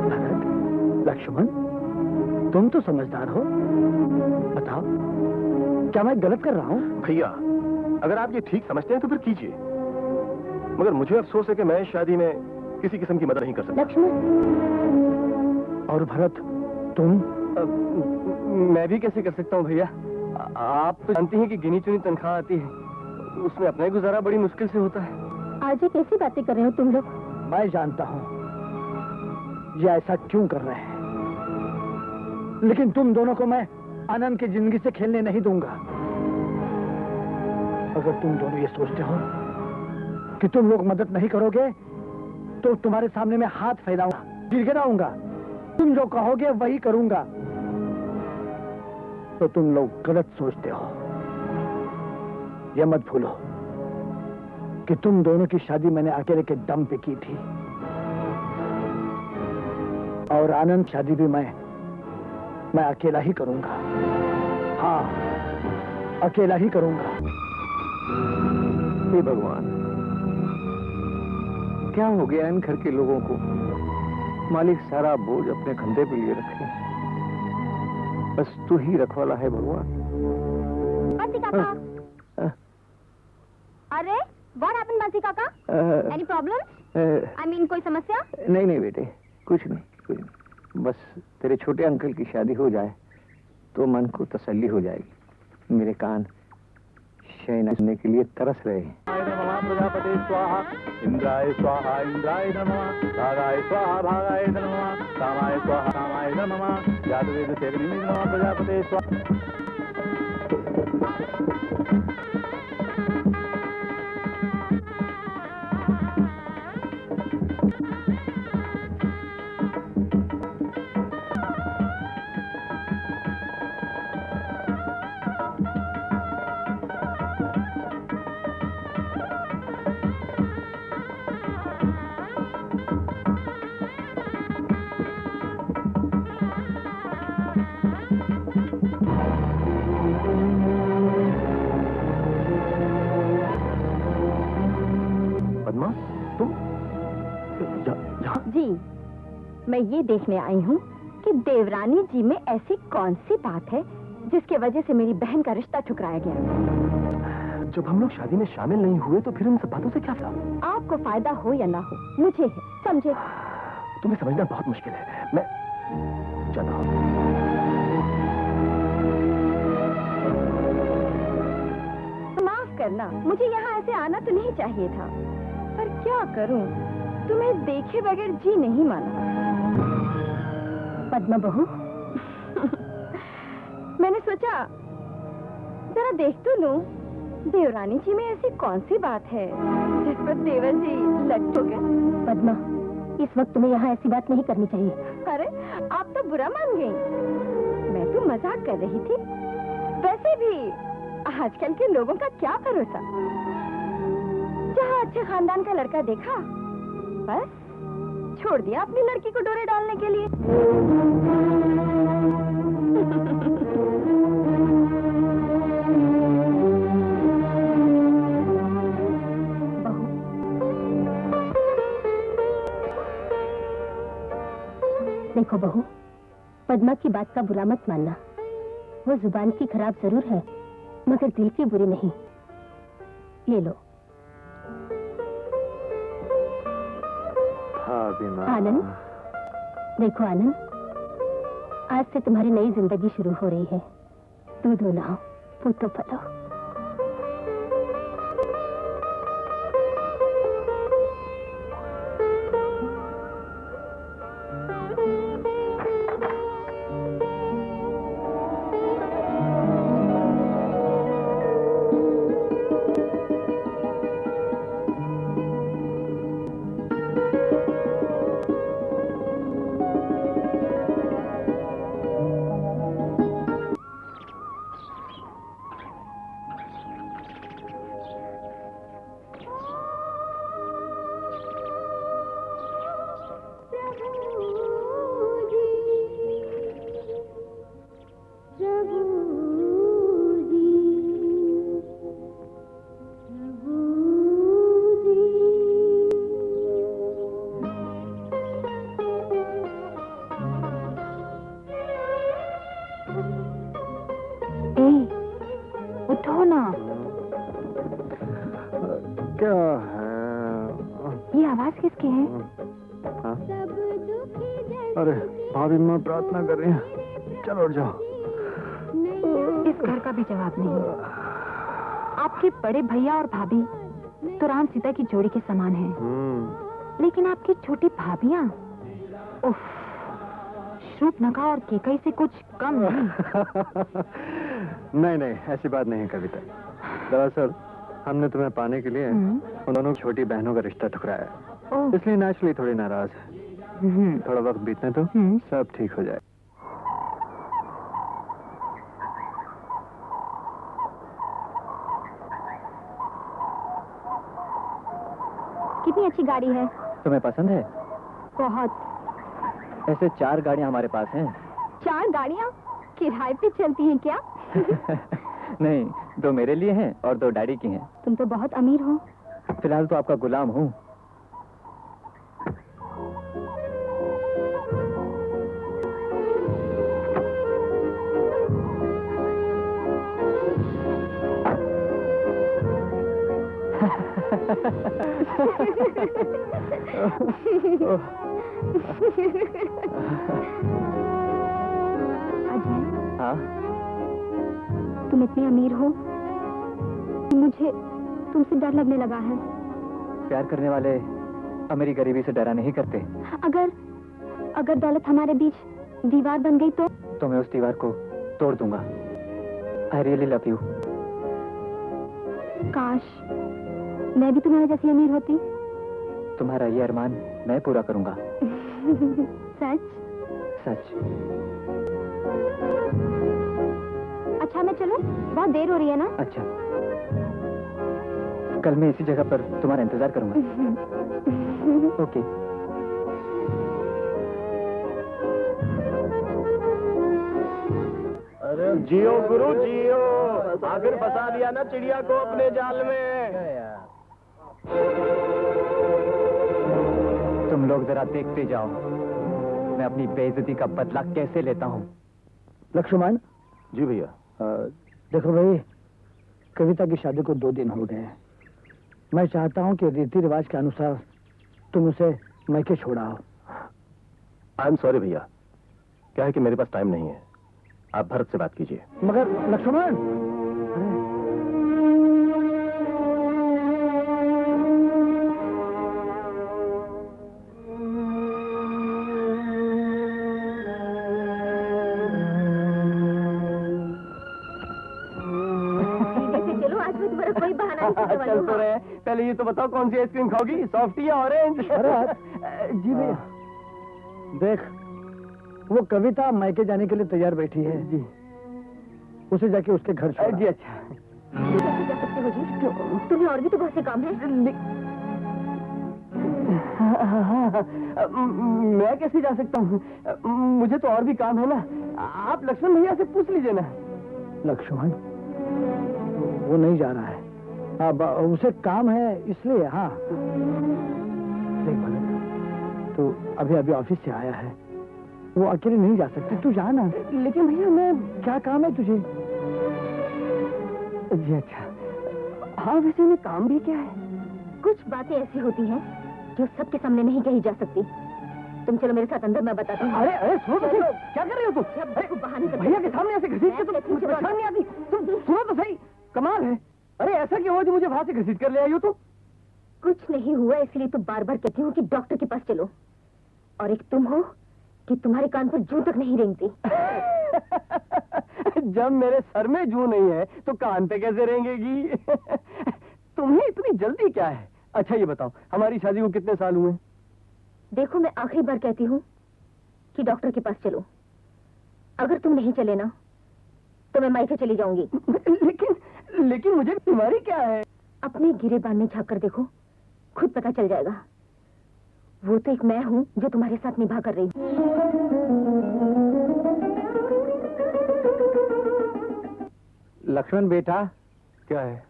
भरत, लक्ष्मण, तुम तो समझदार हो, बताओ क्या मैं गलत कर रहा हूँ? भैया, अगर आप ये ठीक समझते हैं तो फिर कीजिए, मगर मुझे अफसोस है कि मैं इस शादी में किसी किस्म की मदद नहीं कर सकता। लक्ष्मण। और भरत, तुम? मैं भी कैसे कर सकता हूँ भैया? आप तो जानती हैं कि गिनी चुनी तनख्वाह आती है, उसमें अपना ही गुजारा बड़ी मुश्किल से होता है। आज ये कैसी बातें कर रहे हो तुम लोग? मैं जानता हूँ ये ऐसा क्यों कर रहे हैं, लेकिन तुम दोनों को मैं आनंद की जिंदगी से खेलने नहीं दूंगा। अगर तुम दोनों ये सोचते हो कि तुम लोग मदद नहीं करोगे तो तुम्हारे सामने मैं हाथ फैलाऊंगा, गिड़गिड़ाऊंगा, तुम जो कहोगे वही करूंगा। तो तुम लोग गलत सोचते हो। ये मत भूलो कि तुम दोनों की शादी मैंने अकेले के दम पे की थी, और आनंद शादी भी मैं अकेला ही करूंगा। हाँ, अकेला ही करूंगा। हे भगवान, क्या हो गया इन घर के लोगों को? मालिक सारा बोझ अपने कंधे पे लिए रखे, बस तू ही रखवाला है भगवान। बंसी काका। अरे व्हाट हैपेंड बंसी काका? Any problem? आई मीन कोई समस्या? नहीं नहीं बेटे, कुछ नहीं। बस तेरे छोटे अंकल की शादी हो जाए तो मन को तसल्ली हो जाएगी। मेरे कान शयना सुनने के लिए तरस रहे हैं। प्रजापति स्वाहा, इंद्राय स्वाहा इंद्राय नमः, भागाय स्वाहा भागाय नमः, कामाय स्वाहा कामाय नमः, जातवेद सेवनी नमः प्रजापति स्वाहा। जी, मैं ये देखने आई हूँ कि देवरानी जी में ऐसी कौन सी बात है जिसके वजह से मेरी बहन का रिश्ता ठुकराया गया। जब हम लोग शादी में शामिल नहीं हुए तो फिर उन सब बातों से क्या फायदा? आपको फायदा हो या ना हो, मुझे है, समझे? तुम्हें समझना बहुत मुश्किल है। मैं जाता हूँ। माफ करना, मुझे यहाँ ऐसे आना तो नहीं चाहिए था, पर क्या करूँ, तुम्हें देखे बगैर जी नहीं माना। पद्मा बहू, मैंने सोचा जरा देख तो लूं, देवरानी जी में ऐसी कौन सी बात है जिस पर देवर जी लट हो गए। पद्मा, इस वक्त तुम्हें यहाँ ऐसी बात नहीं करनी चाहिए। अरे आप तो बुरा मान गई, मैं तो मजाक कर रही थी। वैसे भी आजकल के लोगों का क्या भरोसा, जहाँ अच्छे खानदान का लड़का देखा बस छोड़ दिया अपनी लड़की को डोरे डालने के लिए। बहू, देखो बहू, पद्मा की बात का बुरा मत मानना। वो जुबान की खराब जरूर है, मगर दिल की बुरी नहीं। ले लो। आनंद, देखो आनंद, आज से तुम्हारी नई जिंदगी शुरू हो रही है। दूधो नहाओ, पूतो पलो। क्या है? ये आवाज किसकी है? हाँ? अरे भाभी माँ प्रार्थना कर रही हैं। चलो उठ जाओ। इस घर का भी जवाब नहीं। आपके बड़े भैया और भाभी तो राम सीता की जोड़ी के समान हैं। लेकिन आपकी छोटी भाभियाँ, उफ, शूर्पणखा और केकई से कुछ कम नहीं। नहीं नहीं, ऐसी बात नहीं कविता। दरअसल हमने तुम्हें पाने के लिए उन दोनों छोटी बहनों का रिश्ता ठुकराया, इसलिए नेचुरली थोड़ी नाराज है। थोड़ा वक्त बीतने तो सब ठीक हो जाए। कितनी अच्छी गाड़ी है। तुम्हें पसंद है? बहुत। ऐसे 4 गाड़ियां हमारे पास हैं। 4 गाड़ियाँ किराए पे चलती हैं क्या? नहीं, 2 मेरे लिए हैं और 2 डैडी की हैं। तुम तो बहुत अमीर हो। फिलहाल तो आपका गुलाम हूँ। हाँ? तुम इतने अमीर हो कि मुझे तुमसे डर लगने लगा है। प्यार करने वाले अमीरी गरीबी से डरा नहीं करते। अगर दौलत हमारे बीच दीवार बन गई तो मैं उस दीवार को तोड़ दूंगा। I really love you. काश मैं भी तुम्हारे जैसी अमीर होती। तुम्हारा ये अरमान मैं पूरा करूंगा। सच? सच। अच्छा मैं चलूं? बहुत देर हो रही है ना? अच्छा, कल मैं इसी जगह पर तुम्हारा इंतजार करूंगा। ओके। अरे जियो गुरु जियो, आखिर फंसा लिया ना चिड़िया को अपने जाल में। तुम लोग जरा देखते जाओ मैं अपनी बेइज्जती का बदला कैसे लेता हूँ। लक्ष्मण। जी भैया। देखो भाई, कविता की शादी को 2 दिन हो गए हैं। मैं चाहता हूँ कि रीति रिवाज के अनुसार तुम उसे मैके छोड़ाओ। आई एम सॉरी भैया, क्या है कि मेरे पास टाइम नहीं है। आप भरत से बात कीजिए। मगर लक्ष्मण, कोई बहाना नहीं। चल तो रहे। पहले ये तो बताओ कौन सी आइसक्रीम खाओगी, सॉफ्टी या ऑरेंज? जी भैया, देख वो कविता मैके जाने के लिए तैयार बैठी है। जी, उसे जाके उसके घर छोड़ा। जी अच्छा। कैसे जा सकते हो जी? तुम्हें और भी तो बहुत से काम है। मैं कैसे जा सकता हूँ? मुझे तो और भी काम है ना। आप लक्ष्मण भैया से पूछ लीजिए ना। लक्ष्मण वो नहीं जा रहा है, अब उसे काम है इसलिए। हाँ देख भरत, तू अभी अभी ऑफिस से आया है, वो अकेले नहीं जा सकती, तू जा ना। लेकिन भैया मैं, क्या काम है तुझे? जी अच्छा। हाँ वैसे में काम भी क्या है? कुछ बातें ऐसी होती हैं जो सबके सामने नहीं कही जा सकती। तुम चलो मेरे साथ अंदर, मैं बताती हूँ। अरे सुनो तो सही, क्या कर रही हो तुम? जब देखो बहाने करते भैया के सामने ऐसे घसीट के तुम परेशान नहीं आती? तुम सुनो तो सही, कमाल है। अरे ऐसा क्यों हुआ जो मुझे वहां से घसीट कर ले आई हो तुम? कुछ नहीं हुआ, इसलिए तो बार बार कहती हूँ कि डॉक्टर के पास चलो। और एक तुम हो कि तुम्हारे कान पर जूं तक नहीं रेंगती। जब मेरे सर में जूं नहीं है तो कान पे कैसे रेंगेगी? तुम्हें इतनी जल्दी क्या है? अच्छा ये बताओ, हमारी शादी को कितने साल हुए? देखो मैं आखिरी बार कहती हूँ कि डॉक्टर के पास चलो। अगर तुम नहीं चले ना तो मैं मायके चली जाऊंगी। लेकिन मुझे बीमारी क्या है? अपने गिरेबान में झाँक कर देखो, खुद पता चल जाएगा। वो तो एक मैं हूँ जो तुम्हारे साथ निभा कर रही हूँ। लक्ष्मण बेटा, क्या है?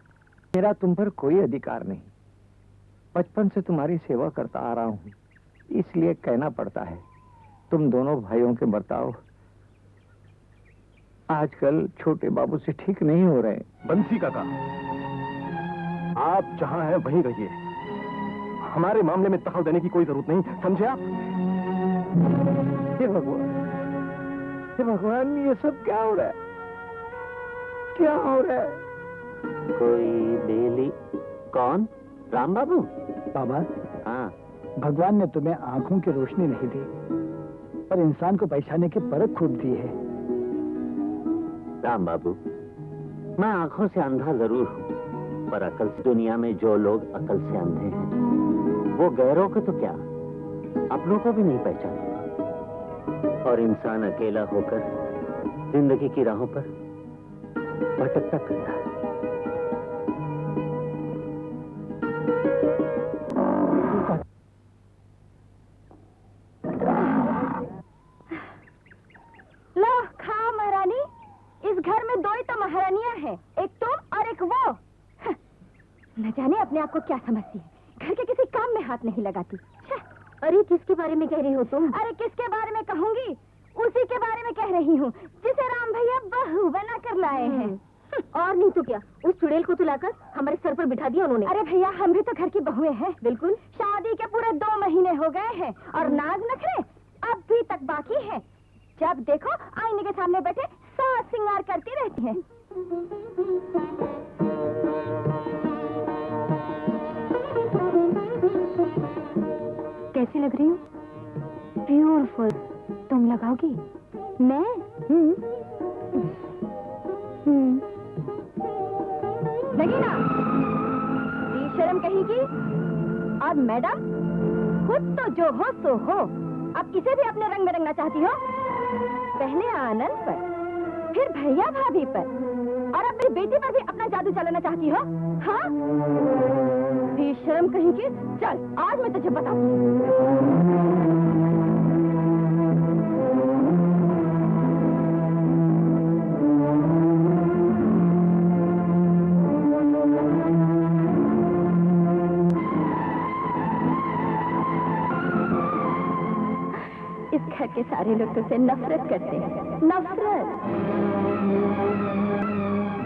मेरा तुम पर कोई अधिकार नहीं। बचपन से तुम्हारी सेवा करता आ रहा हूँ, इसलिए कहना पड़ता है। तुम दोनों भाइयों के बर्ताव आजकल छोटे बाबू से ठीक नहीं हो रहे। बंसी काका, आप जहां हैं वहीं रहिए। हमारे मामले में दखल देने की कोई जरूरत नहीं, समझे आप? हे भगवान, हे भगवान, ये सब क्या हो रहा है? क्या हो रहा है? कोई बेली? कौन? राम बाबू? बाबा, हाँ। भगवान ने तुम्हें आंखों की रोशनी नहीं दी, पर इंसान को पहचानने की परख खूब दी है। राम बाबू, मैं आंखों से अंधा जरूर हूँ, पर अकल से दुनिया में जो लोग अकल से अंधे हैं वो गैरों को तो क्या, अपनों को भी नहीं पहचानते। और इंसान अकेला होकर जिंदगी की राहों पर भटकता फिरता है। लो खा महारानी, इस घर में 2 ही तो महारानियां हैं, एक तुम और एक वो। न जाने अपने आप को क्या समझती है, घर के किसी काम में हाथ नहीं लगाती। अरे किसके बारे में कह रही हो तुम? अरे किसके बारे में कहूंगी, उसी के बारे में कह रही हूँ जिसे राम भैया बहू बना कर लाए हैं। और नहीं तो क्या, उस चुड़ैल को तो लाकर हमारे सर पर बिठा दिया उन्होंने। अरे भैया, हम भी तो घर की बहुएं हैं। बिल्कुल। शादी के पूरे 2 महीने हो गए हैं और नाज नखरे अब भी तक बाकी हैं। जब देखो आईने के सामने बैठे साज सिंगार करती रहती हैं। कैसी लग रही हूँ? ब्यूटीफुल। तुम लगाओगी? मैं? लगी ना? बेशर्म कहेगी। और मैडम, खुद तो जो हो सो हो, अब इसे भी अपने रंग में रंगना चाहती हो? पहले आनंद पर, फिर भैया भाभी पर, और अब मेरी बेटी पर भी अपना जादू चलाना चाहती हो? हाँ? बेशर्म कहेगी। चल, आज मैं तुझे बताऊंगी। घर के सारे लोग तुझसे नफरत करते हैं। नफरत।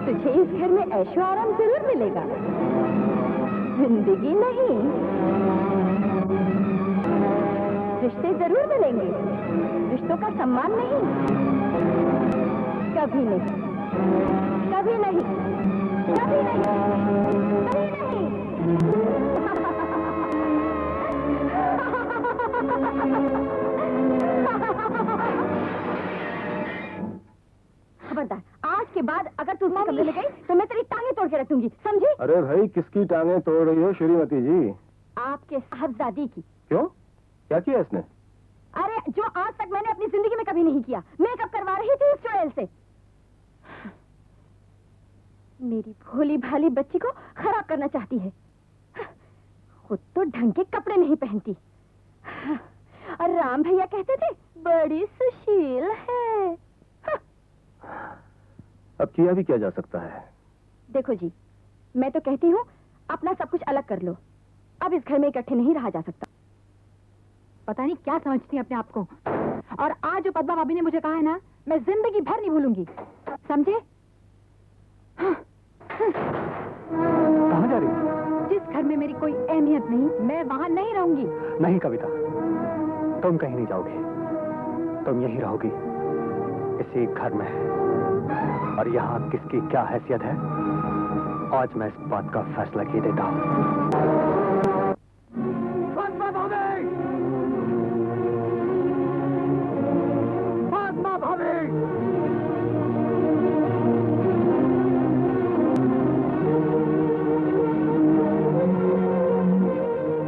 तुझे इस घर में ऐशो आराम जरूर मिलेगा, जिंदगी नहीं। रिश्ते जरूर मिलेंगे, रिश्तों का सम्मान नहीं। कभी नहीं, कभी नहीं, कभी नहीं, कभी नहीं। खबरदार, आज के बाद अगर तू कमरे में गई तो मैं तेरी टांगे तोड़ के रख दूंगी, समझी? अरे भाई, किसकी टांगे तोड़ रही हो श्रीमती जी? आपके साहबजादी की। क्यों? क्या किया इसने? अरे, जो आज तक मैंने अपनी जिंदगी में कभी नहीं किया। मेकअप करवा रही थी उस चुड़ैल से। मेरी भोली भाली बच्ची को खराब करना चाहती है। खुद तो ढंग के कपड़े नहीं पहनती। और राम भैया कहते थे बड़ी सुशील है। अब किया भी क्या जा सकता है? देखो जी, मैं तो कहती हूँ अपना सब कुछ अलग कर लो। अब इस घर में इकट्ठे नहीं रहा जा सकता। पता नहीं क्या समझती है अपने आप को। और आज जो पद्मा भाभी ने मुझे कहा है ना, मैं जिंदगी भर नहीं भूलूंगी, समझे? कहाँ जा रही? जिस घर में मेरी कोई अहमियत नहीं, मैं वहां नहीं रहूंगी। नहीं कविता, तुम कहीं नहीं जाओगी। तुम यहीं रहोगी, इसी घर में। और यहाँ किसकी क्या हैसियत है, आज मैं इस बात का फैसला किए देता हूँ। पद्मा भाभी! पद्मा भाभी!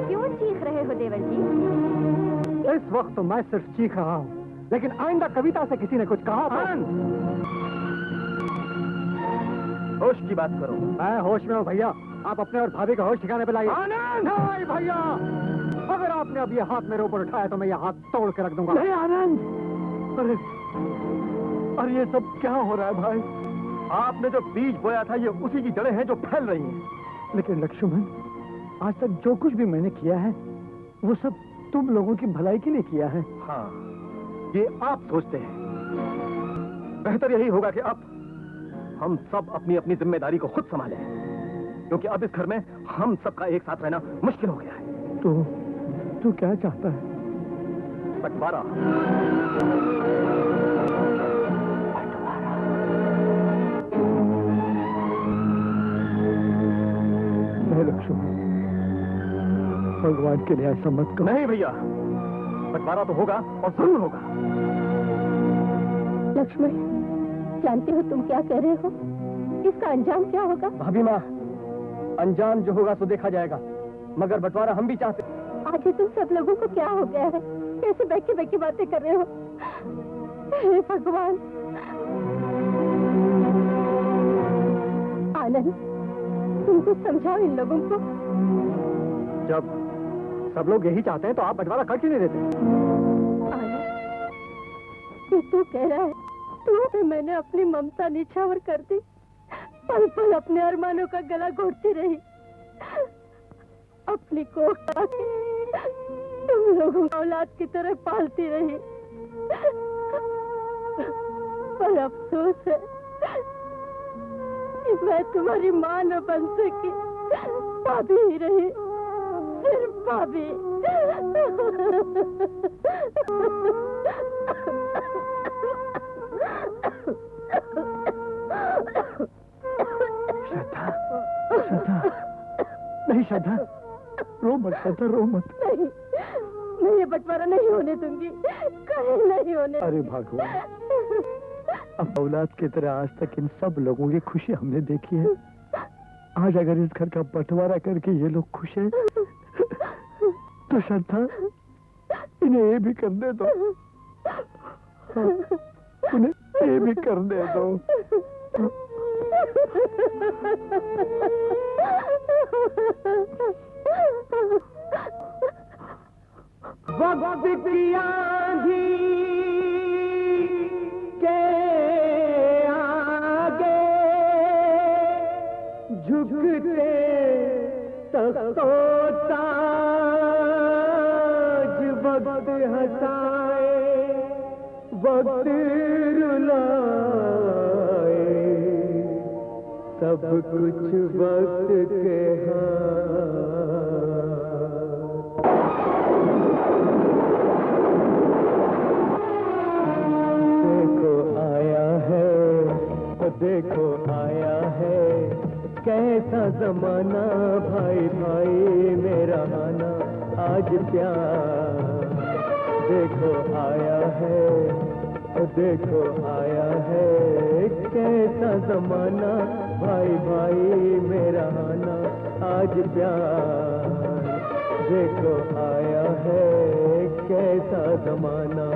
क्यों चीख रहे हो देवर जी? इस वक्त तो मैं सिर्फ चीख रहा हूँ, लेकिन आइंदा कविता से किसी ने कुछ कहा तो... होश की बात करो। मैं होश में हूँ भैया, आप अपने और भाभी का होश ठिकाने पे लाइए। नहीं भैया, अगर आपने अब ये हाथ मेरे ऊपर उठाया तो मैं ये हाथ तोड़ के रख दूंगा। नहीं आनंद, अरे ये सब क्या हो रहा है भाई? आपने जो बीज बोया था, ये उसी की जड़ें हैं जो फैल रही हैं। लेकिन लक्ष्मण, आज तक जो कुछ भी मैंने किया है वो सब तुम लोगों की भलाई के लिए किया है। हाँ, ये आप सोचते हैं। बेहतर यही होगा कि अब हम सब अपनी अपनी जिम्मेदारी को खुद संभालें, क्योंकि अब इस घर में हम सबका एक साथ रहना मुश्किल हो गया है। तू क्या चाहता है? बंटवारा। नहीं लक्ष्मण, भगवान के लिए ऐसा मत करो। नहीं भैया, बंटवारा तो होगा और जरूर होगा। लक्ष्मण, जानते हो तुम क्या कह रहे हो? इसका अंजाम क्या होगा? भाभी माँ, अंजाम जो होगा तो देखा जाएगा, मगर बंटवारा हम भी चाहते। आखिर तुम सब लोगों को क्या हो गया है? कैसे बैठी बैठी बातें कर रहे हो? हे भगवान। आनंद, तुम कुछ समझाओ इन लोगों को। जब सब लोग यही चाहते हैं तो आप बंटवारा कर क्यों नहीं देते? आनंद, ये तू कह रहा है तू पे मैंने अपनी ममता निछावर कर दी, पल पल अपने अरमानों का गला घोटती रही, अपनी कोख आके तुम लोगों को औलाद की तरह पालती रही। पर अफसोस है मैं तुम्हारी माँ न बन सकी, भाभी ही रही, सिर्फ भाभी। श्रद्धा, श्रद्धा, नहीं श्रद्धा, रो मत श्रद्धा, रो मत। नहीं, मैं ये बंटवारा नहीं होने दूंगी, कहीं नहीं होने। अरे भगवान, अब औलाद की तरह आज तक इन सब लोगों की खुशी हमने देखी है। आज अगर इस घर का बंटवारा करके ये लोग खुश हैं, तो श्रद्धा इन्हें ये भी करने दो। हाँ, उन्हें ये भी करने दो। वक्त की आंधी के आगे झुकते तख्तो-ताज, वक्त हंसाए वक्त रुलाए, सब कुछ वक्त के देखो आया है कैसा जमाना, भाई भाई मेरा आना आज प्यार। देखो आया है, देखो आया है कैसा जमाना, भाई भाई मेरा आना आज प्यार। देखो आया है कैसा जमाना।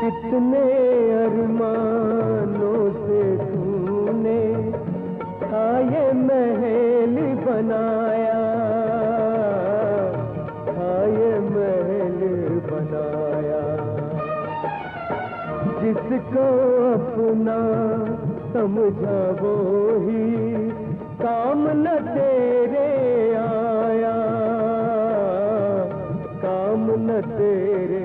कितने अरमानों से तूने ये महल बनाया, ये महल बनाया। जिसको अपना समझा वो ही काम न तेरे आया, काम न तेरे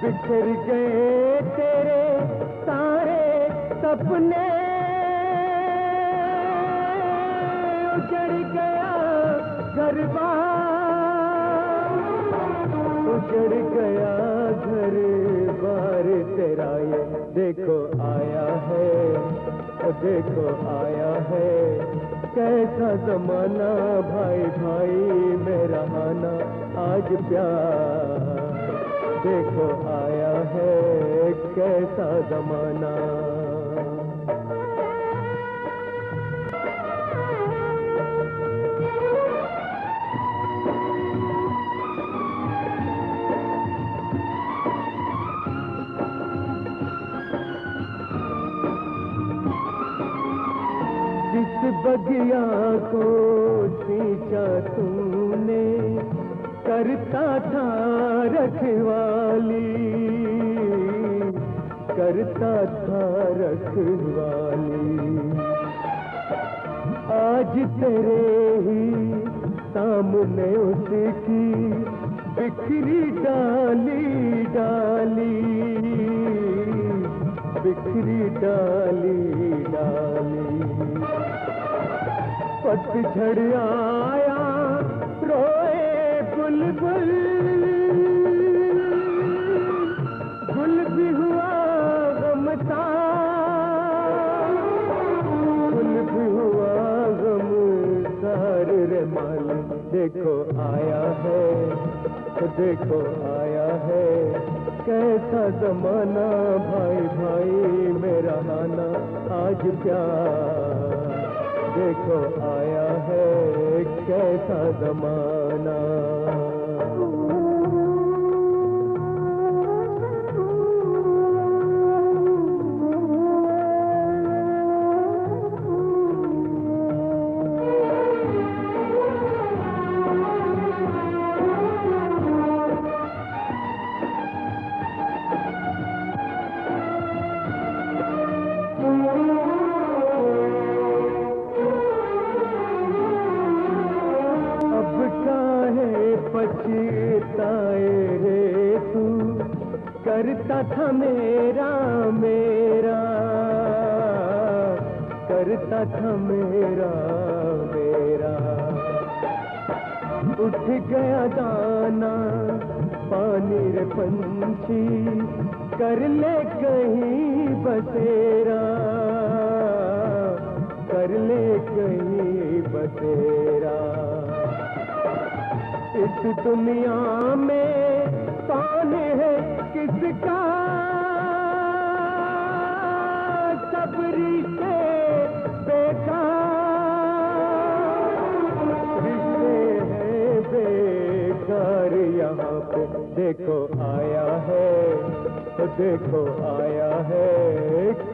बिखर गए तेरे सारे सपने, उजड़ गया घर-बार, उजड़ गया घर-बार तेरा। ये देखो आया है, देखो आया है कैसा जमाना, भाई भाई मेरा आना आज प्यार। देखो आया है कैसा जमाना। जिस बगिया को सींचा तूने, करता था रखवाली, करता था रखवाली। आज तेरे ही सामने उसकी बिखरी डाली डाली, बिखरी डाली डाली। पतझड़ आया रोए बुलबुल, गुल भी हुआ गमसार, गुल भी हुआ गमसार रे माल। देखो आया है, देखो आया है कैसा जमाना, भाई भाई मेरा आना आज प्यार। देखो आया है कैसा जमाना। करता था मेरा मेरा, करता था मेरा मेरा। उठ गया दाना पानी रे पंछी, कर ले कहीं बसेरा, कर ले कहीं बसेरा। इस दुनिया में कौन है किसका, सब रिश्ते बेकार, रिश्ते हैं बेकार। यहाँ पे देखो आया है, तो देखो आया है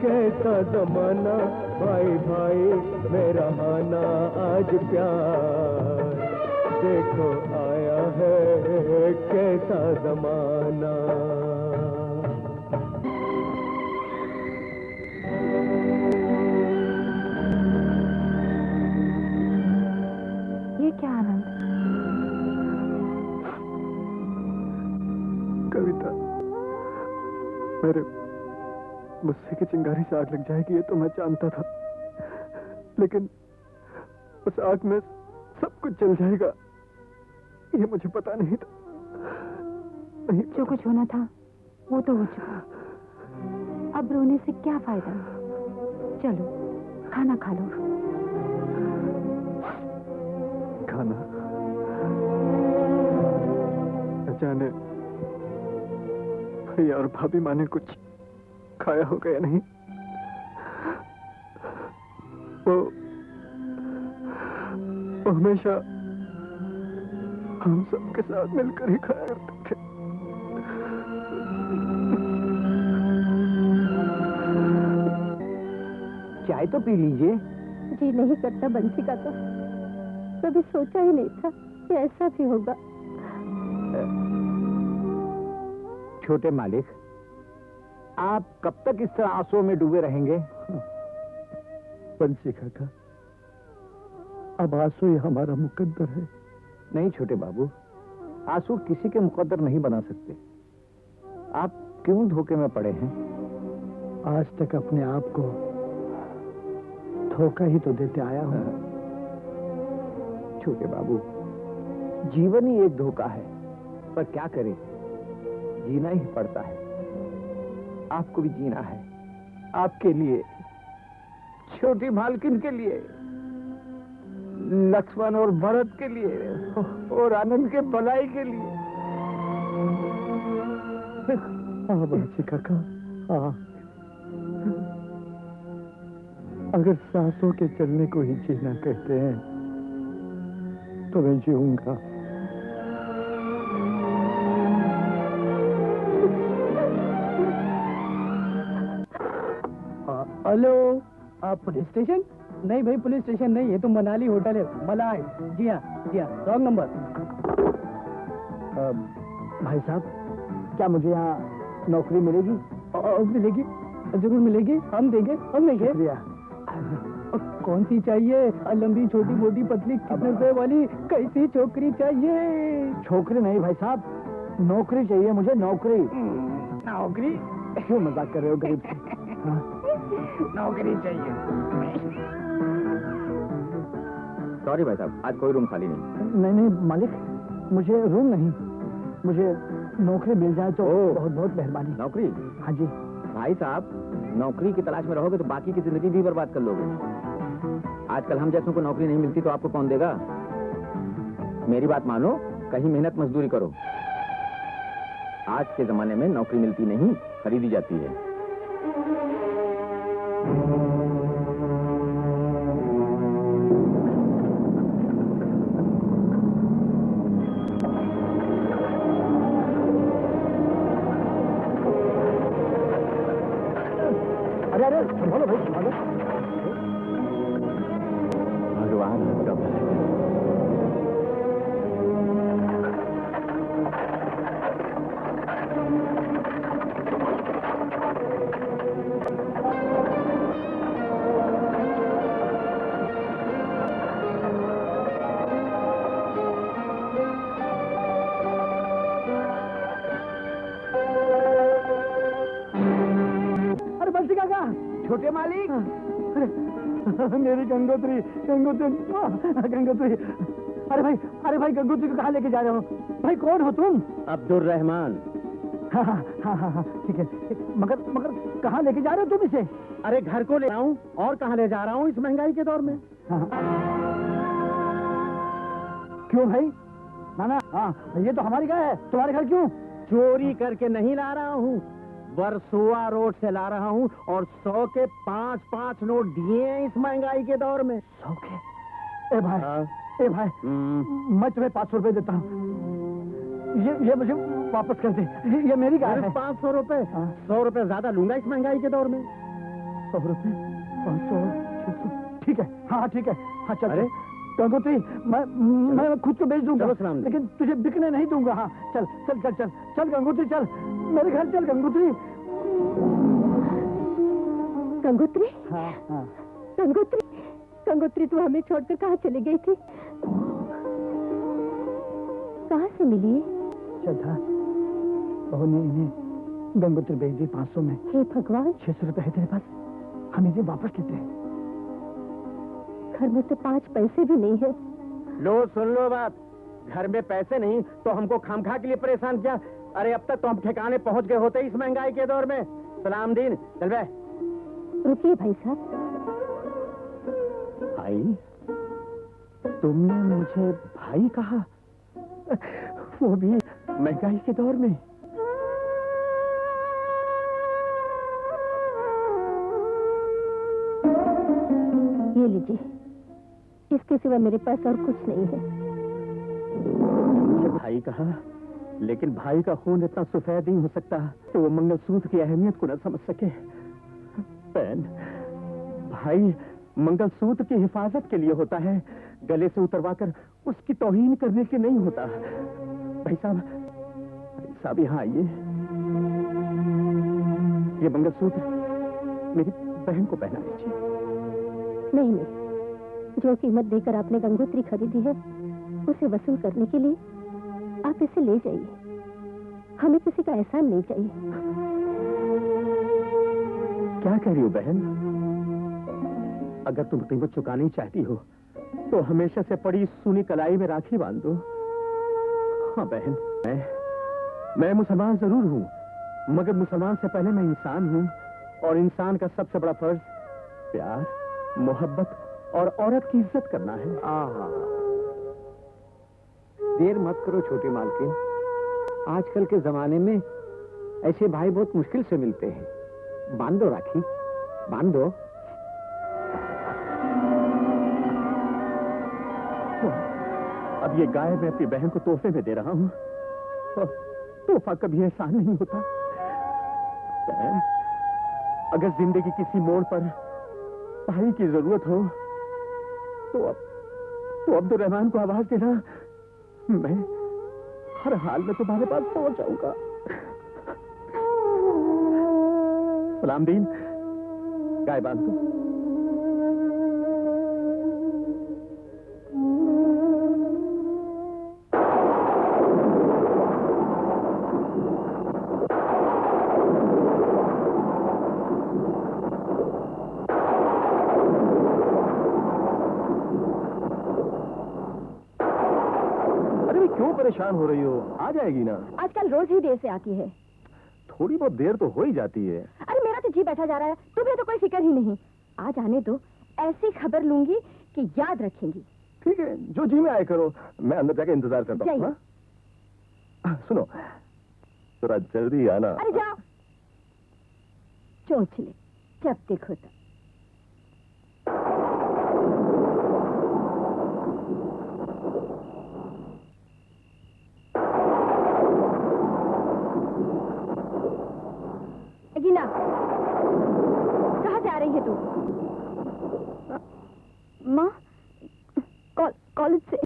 कैसा जमाना, भाई भाई मेरा हाना आज प्यार। देखो आया है कैसा जमाना। ये क्या आनंद? कविता, मेरे गुस्से की चिंगारी से आग लग जाएगी ये तो मैं जानता था, लेकिन उस आग में सब कुछ जल जाएगा ये मुझे पता नहीं था। नहीं जो कुछ होना था वो तो हो चुका, अब रोने से क्या फायदा। चलो खाना खा लो। खाना न जाने भैया और भाभी माँ ने कुछ खाया होगा या नहीं। वो हमेशा हम सबके साथ मिलकर ही खाया करते थे। चाय तो पी लीजिए। जी नहीं करता बंसी काका, कभी सोचा ही नहीं था कि ऐसा भी होगा। छोटे मालिक, आप कब तक इस तरह आंसुओं में डूबे रहेंगे? बंसी काका, अब आंसू ही हमारा मुकद्दर है। नहीं छोटे बाबू, आंसू किसी के मुकद्दर नहीं बना सकते। आप क्यों धोखे में पड़े हैं? आज तक अपने आप को धोखा ही तो देते आया हूं। छोटे बाबू, जीवन ही एक धोखा है, पर क्या करें, जीना ही पड़ता है। आपको भी जीना है, आपके लिए, छोटी मालकिन के लिए, लक्ष्मण और भरत के लिए, और आनंद के भलाई के लिए। हाँ बंसी काका, हाँ। अगर सांसों के चलने को ही जीना कहते हैं तो मैं जीऊंगा। हेलो, आप पुलिस स्टेशन? नहीं भाई, पुलिस स्टेशन नहीं, ये तो मनाली होटल है, मलाई। जी हाँ, रॉन्ग नंबर। भाई साहब, क्या मुझे यहाँ नौकरी मिलेगी? मिलेगी, जरूर मिलेगी, हम देंगे। शुक्रिया। कौन सी चाहिए? लंबी, छोटी, मोटी, पतली, कितने रुपए वाली, कैसी छोकरी चाहिए? छोकरी नहीं भाई साहब, नौकरी चाहिए मुझे, नौकरी। नौकरी? क्यों मजाक कर रहे हो गरीब से? नौकरी चाहिए। सॉरी भाई साहब, आज कोई रूम खाली नहीं। नहीं मालिक, मुझे रूम नहीं, मुझे नौकरी मिल जाए तो बहुत बहुत मेहरबानी। नौकरी? हाँ जी। भाई साहब, नौकरी की तलाश में रहोगे तो बाकी की जिंदगी भी बर्बाद कर लोगे। आजकल हम जैसों को नौकरी नहीं मिलती तो आपको कौन देगा? मेरी बात मानो, कहीं मेहनत मजदूरी करो। आज के जमाने में नौकरी मिलती नहीं, खरीदी जाती है। अरे संभालो भाई, संभालो। भगवान काका, छोटे मालिक। मेरी गंगोत्री, गंगोत्री, गंगोत्री। अरे भाई गंगोत्री को कहाँ लेके जा रहे हो? भाई कौन हो तुम? अब्दुल रहमान। हाँ, ठीक है। मगर कहाँ लेके जा रहे हो तुम इसे? अरे घर को ले आऊं और कहाँ ले जा रहा हूँ इस महंगाई के दौर में। क्यों भाई? ना, हाँ, ये तो हमारी गाय है, तुम्हारे घर क्यों? चोरी करके नहीं ला रहा हूँ, वर्सोवा रोड से ला रहा हूँ और 100 के 5-5 नोट दिए हैं इस महंगाई के दौर में। 100 के? ए भाई, मैं तुम्हें 500 रुपए देता हूँ, ये मुझे वापस कर दे। ये मेरी गाय है। 500 रुपए? 100 रुपए ज्यादा लूंगा इस महंगाई के दौर में। 100 रुपए, 500, 600, ठीक है। हाँ ठीक है, हाँ चल। अरे गंगोत्री, मैं खुद को बेच दूंगा, लेकिन तुझे बिकने नहीं दूंगा। हाँ चल चल चल चल चल गंगोत्री, चल मेरे घर चल गंगोत्री। गंगोत्री? हाँ। गंगोत्री, तू हमें छोड़कर कहाँ चली गई थी? कहाँ से मिली? श्रद्धा, बहू ने इन्हें गंगोत्री भेज दी 500 में। हे भगवान! 600 रुपए है तेरे पास, हम इन्हें वापस लेते हैं। घर में तो 5 पैसे भी नहीं है। लो सुन लो बात, घर में पैसे नहीं तो हमको खामखा के लिए परेशान किया। अरे अब तक तो हम ठिकाने पहुंच गए होते इस महंगाई के दौर में। सलाम दीन, चल बे। रुकिए भाई साहब। भाई? तुमने मुझे भाई कहा? वो भी महंगाई के दौर में? ये लीजिए, इसके सिवा मेरे पास और कुछ नहीं है। भाई कहा, लेकिन भाई का खून इतना सफेद नहीं हो सकता तो वो मंगलसूत्र की अहमियत को न समझ सके। बहन, भाई मंगलसूत्र की हिफाजत के लिए होता है, गले से उतरवाकर उसकी तौहीन करने के नहीं होता। भाई साहब यहाँ आइए। ये मंगलसूत्र मेरी बहन को पहना दीजिए। नहीं, जो कीमत देकर आपने गंगोत्री खरीदी है उसे वसूल करने के लिए आप इसे ले जाइए। हमें किसी का एहसान नहीं चाहिए। क्या कह रही हो बहन? अगर तुम कीमत चुकानी चाहती हो तो हमेशा से पड़ी सुनी कलाई में राखी बांध दो। हाँ बहन, मैं मुसलमान जरूर हूँ, मगर मुसलमान से पहले मैं इंसान हूँ, और इंसान का सबसे बड़ा फर्ज प्यार, मोहब्बत और औरत की इज्जत करना है। देर मत करो छोटी मालकिन, आजकल के जमाने में ऐसे भाई बहुत मुश्किल से मिलते हैं। बांध दो राखी, बांध दो। अब ये गाय मैं अपनी बहन को तोहफे में दे रहा हूँ। तोहफा कभी एहसान नहीं होता। बहन, अगर जिंदगी किसी मोड़ पर भाई की जरूरत हो तो अब्दुल रहमान को आवाज देना, मैं हर हाल में तुम्हारे पास पहुंच जाऊंगा। सलाम दीन, गाय बांध दो। परेशान हो रही हो? आ जाएगी ना। आजकल रोज ही देर से आती है। थोड़ी बहुत देर तो हो ही जाती है। अरे मेरा तो जी बैठा जा रहा है, तुम्हें तो कोई फिक्र ही नहीं। आज आने दो, ऐसी खबर लूंगी कि याद रखेंगी। ठीक है, जो जी में आए करो, मैं अंदर जाके इंतजार करता हूँ। सुनो, थोड़ा जल्दी आना। अरे जाओ, चोंच ले, जब देखो तब। गीना, कहाँ से आ रही है तू? माँ, कॉलेज से।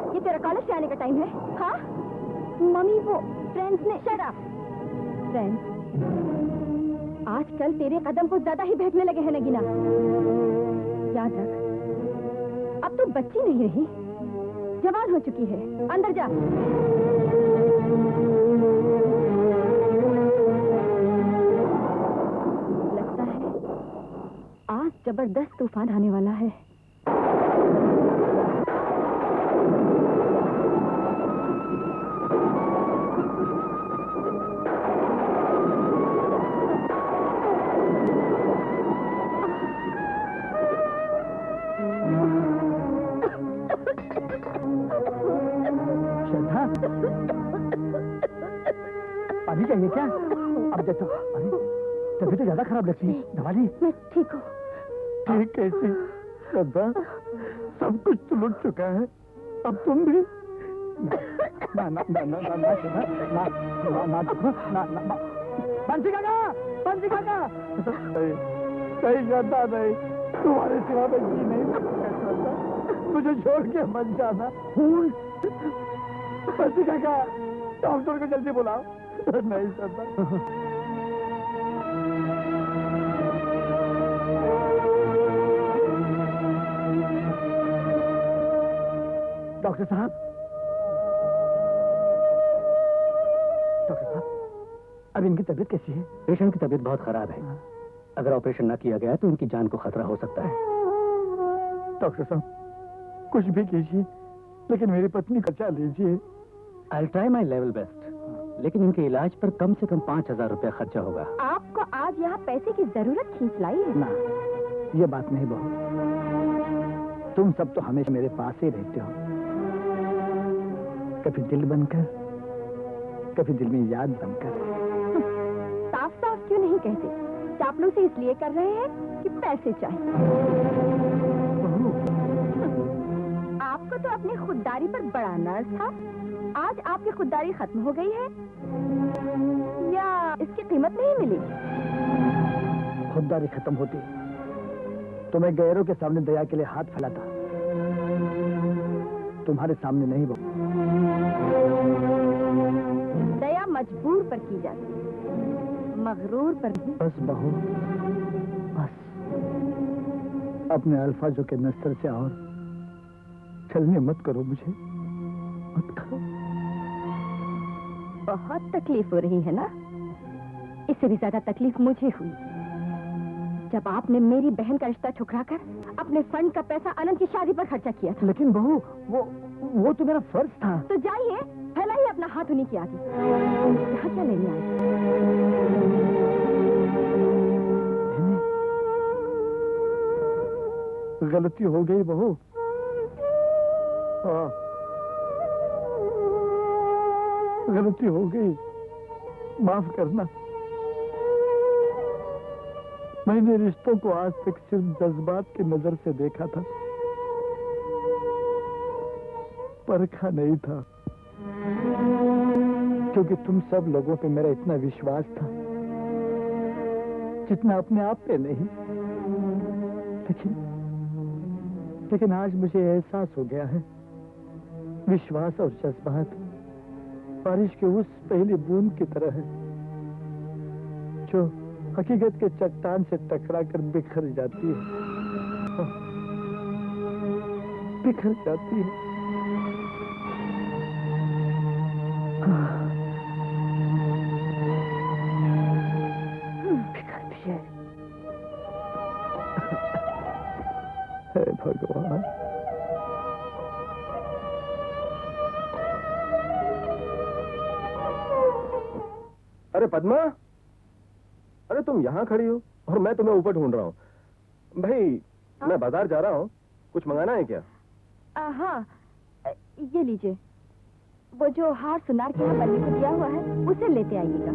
ये तेरा कॉलेज से आने का टाइम है? हाँ मम्मी, वो फ्रेंड्स ने। Shut up. फ्रेंड्स आजकल तेरे कदम कुछ ज्यादा ही बहकने लगे हैं ना गीना। याद रख, अब तू बच्ची नहीं रही, जवान हो चुकी है। अंदर जा। जबरदस्त तूफान आने वाला है। श्रद्धा, पानी चाहिए क्या? अब देखो, अरे तभी तो ज्यादा खराब लगती है। दवा ली? मैं ठीक हूँ। ठीक कैसी श्रद्धा? सब कुछ तो लुट चुका है, अब तुम भी। ना ना ना ना ना ना श्रद्धा, ना ना ना देखो, ना ना ना। बंसी काका, बंसी काका। नहीं श्रद्धा, नहीं, तुम्हारे सिवा मैं जी नहीं सकता श्रद्धा, मुझे छोड़ के मत जाना। बंसी काका, डॉक्टर को जल्दी बुलाओ। नहीं श्रद्धा। डॉक्टर साहब, डॉक्टर साहब, अब इनकी तबीयत कैसी है? पेशेंट की तबीयत बहुत खराब है। अगर ऑपरेशन ना किया गया तो उनकी जान को खतरा हो सकता है। डॉक्टर साहब, कुछ भी कीजिए, लेकिन मेरी पत्नी का बचा लीजिए। I'll try my level best, लेकिन इनके इलाज पर कम से कम 5,000 रुपया खर्चा होगा। आपको आज यहाँ पैसे की जरूरत खींच लाई है? ना, ये बात नहीं बहू, तुम सब तो हमेशा मेरे पास ही रहते हो, कभी दिल बनकर, कभी दिल में याद बनकर। साफ साफ क्यों नहीं कहते? चापलूसी इसलिए कर रहे हैं कि पैसे चाहिए। आपको तो अपनी खुददारी पर बड़ा नाज था, आज आपकी खुददारी खत्म हो गई है या इसकी कीमत नहीं मिली? खुददारी खत्म होती तो मैं गैरों के सामने दया के लिए हाथ फैलाता, तुम्हारे सामने नहीं बहू। दया मजबूर पर की जाती है, मगरूर पर नहीं। बस बहू, बस अपने अल्फाजों के नस्तर से और चलने मत करो, मुझे मत करो। बहुत तकलीफ हो रही है ना? इससे भी ज्यादा तकलीफ मुझे हुई जब आपने मेरी बहन का रिश्ता ठुकराकर अपने फंड का पैसा आनंद की शादी पर खर्चा किया था। लेकिन बहू, वो तो मेरा फर्ज था। तो जाइए, फैलाइए अपना हाथ उन्हीं की आगे। यहाँ क्या लेने आए? गलती हो गई बहू। हाँ, गलती हो गई, माफ करना। मैंने रिश्तों को आज तक सिर्फ जज्बात की नजर से देखा था, परखा नहीं था, क्योंकि तुम सब लोगों पे मेरा इतना विश्वास था जितना अपने आप पे नहीं। लेकिन आज मुझे एहसास हो गया है, विश्वास और जज्बात बारिश के उस पहली बूंद की तरह है जो हकीकत के चट्टान से टकरा कर बिखर जाती है, बिखर जाती है। बिखरती है। हे भगवान, अरे पद्मा, अरे तुम यहाँ खड़ी हो और मैं तुम्हें ऊपर ढूंढ रहा हूँ। भाई, मैं बाजार जा रहा हूँ, कुछ मंगाना है क्या? हाँ, ये लीजिए, वो जो हार सुनार के यहाँ बल्ली को दिया हुआ है उसे लेते आइएगा।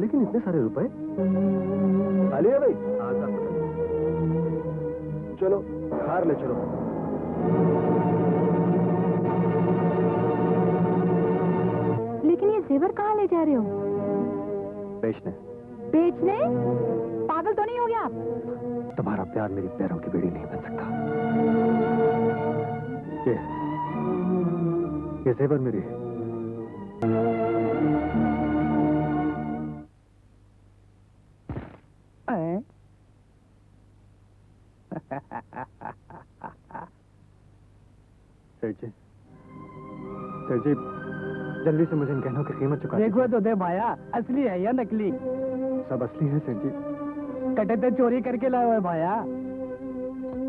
लेकिन इतने सारे रुपए खाली है भाई? चलो हार ले चलो। लेकिन ये जेवर कहाँ ले जा रहे हो? बेचने। बेचने? पागल तो नहीं हो गया आप? तुम्हारा प्यार मेरी पैरों की बेड़ी नहीं बन सकता। ये जेवर मेरी है। सर जी, जल्दी से मुझे इन गहनों की कीमत चुका देखो तो दे भाया, असली है या नकली? सब असली है सर जी। कटे तो चोरी करके लाए हुए भाया।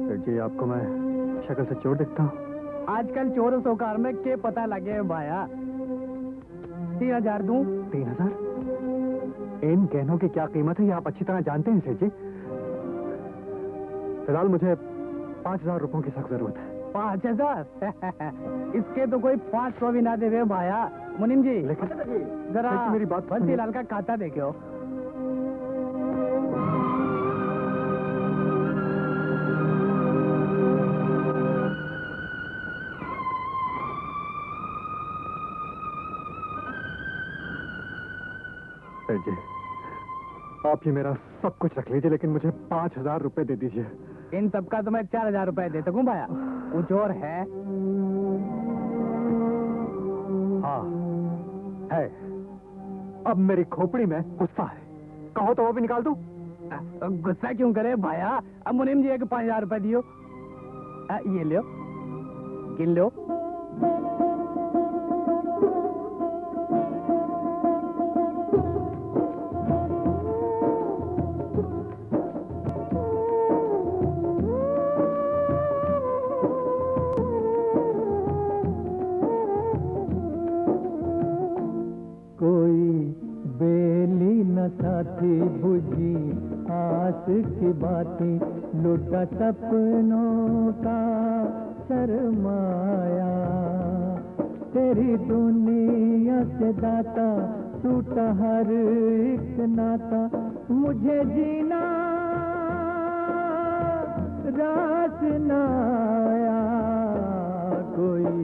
सेठ जी, आपको मैं शक्ल से चोर दिखता हूँ? आजकल चोर सोकार में के पता लगे भाया। 3000 दूं? 3000? इन गहनों की क्या कीमत है ये आप अच्छी तरह जानते हैं सेठ जी। फिलहाल मुझे 5000 रुपयों की सख्त जरूरत है। 5000? इसके तो कोई 500 भी ना देवे भाया। मुनीम जी, लेकिन जरा मेरी बात बंसी लाल का खाता देखो। सेठ जी, आप ये मेरा सब कुछ रख लीजिए, लेकिन मुझे 5000 रुपए दे दीजिए। इन सबका तो मैं 4000 रुपए दे सकूं भाया। वो चोर है? हाँ है। अब मेरी खोपड़ी में गुस्सा है, कहो तो वो भी निकाल दूं? गुस्सा क्यों करे भाया? अब मुनीम जी एक 5000 रुपए दियो। ये लो, गिन लो। साथी बुझी आस की बातें, लुटा सपनों का सरमाया। तेरी दुनिया से दाता टूटा हर एक नाता, मुझे जीना रास न आया। कोई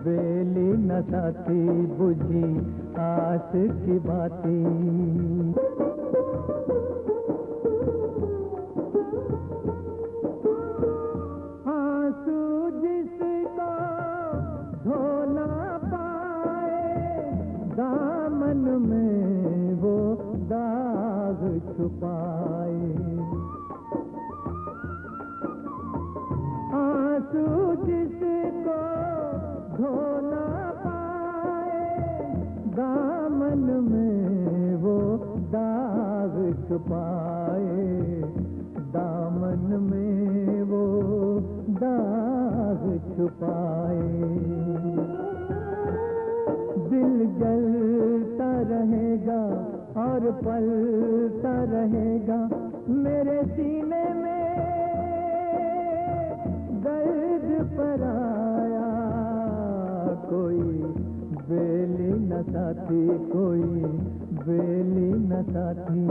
बेली न साथी बुझी आस की बातें। आंसू जिसको धो ना पाए, दामन में वो दाग छुपाए। आंसू जिसको धो ना पाए, दामन में वो दाग छुपाए। दामन में वो दाग छुपाए। दिल जलता रहेगा और पलता रहेगा, मेरे सीने में दर्द पर आया। कोई बेली न साथी, कोई बेली न साथी।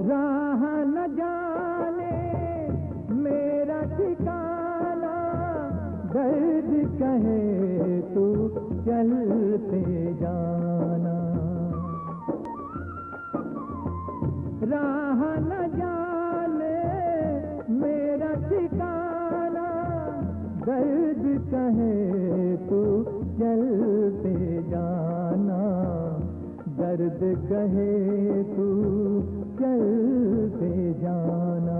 राह न जाने मेरा ठिकाना, दर्द कहे तू चलते जाना। राह न जाने मेरा ठिकाना, दर्द कहे तू चलते जाना। दर्द कहे तू चलते जाना।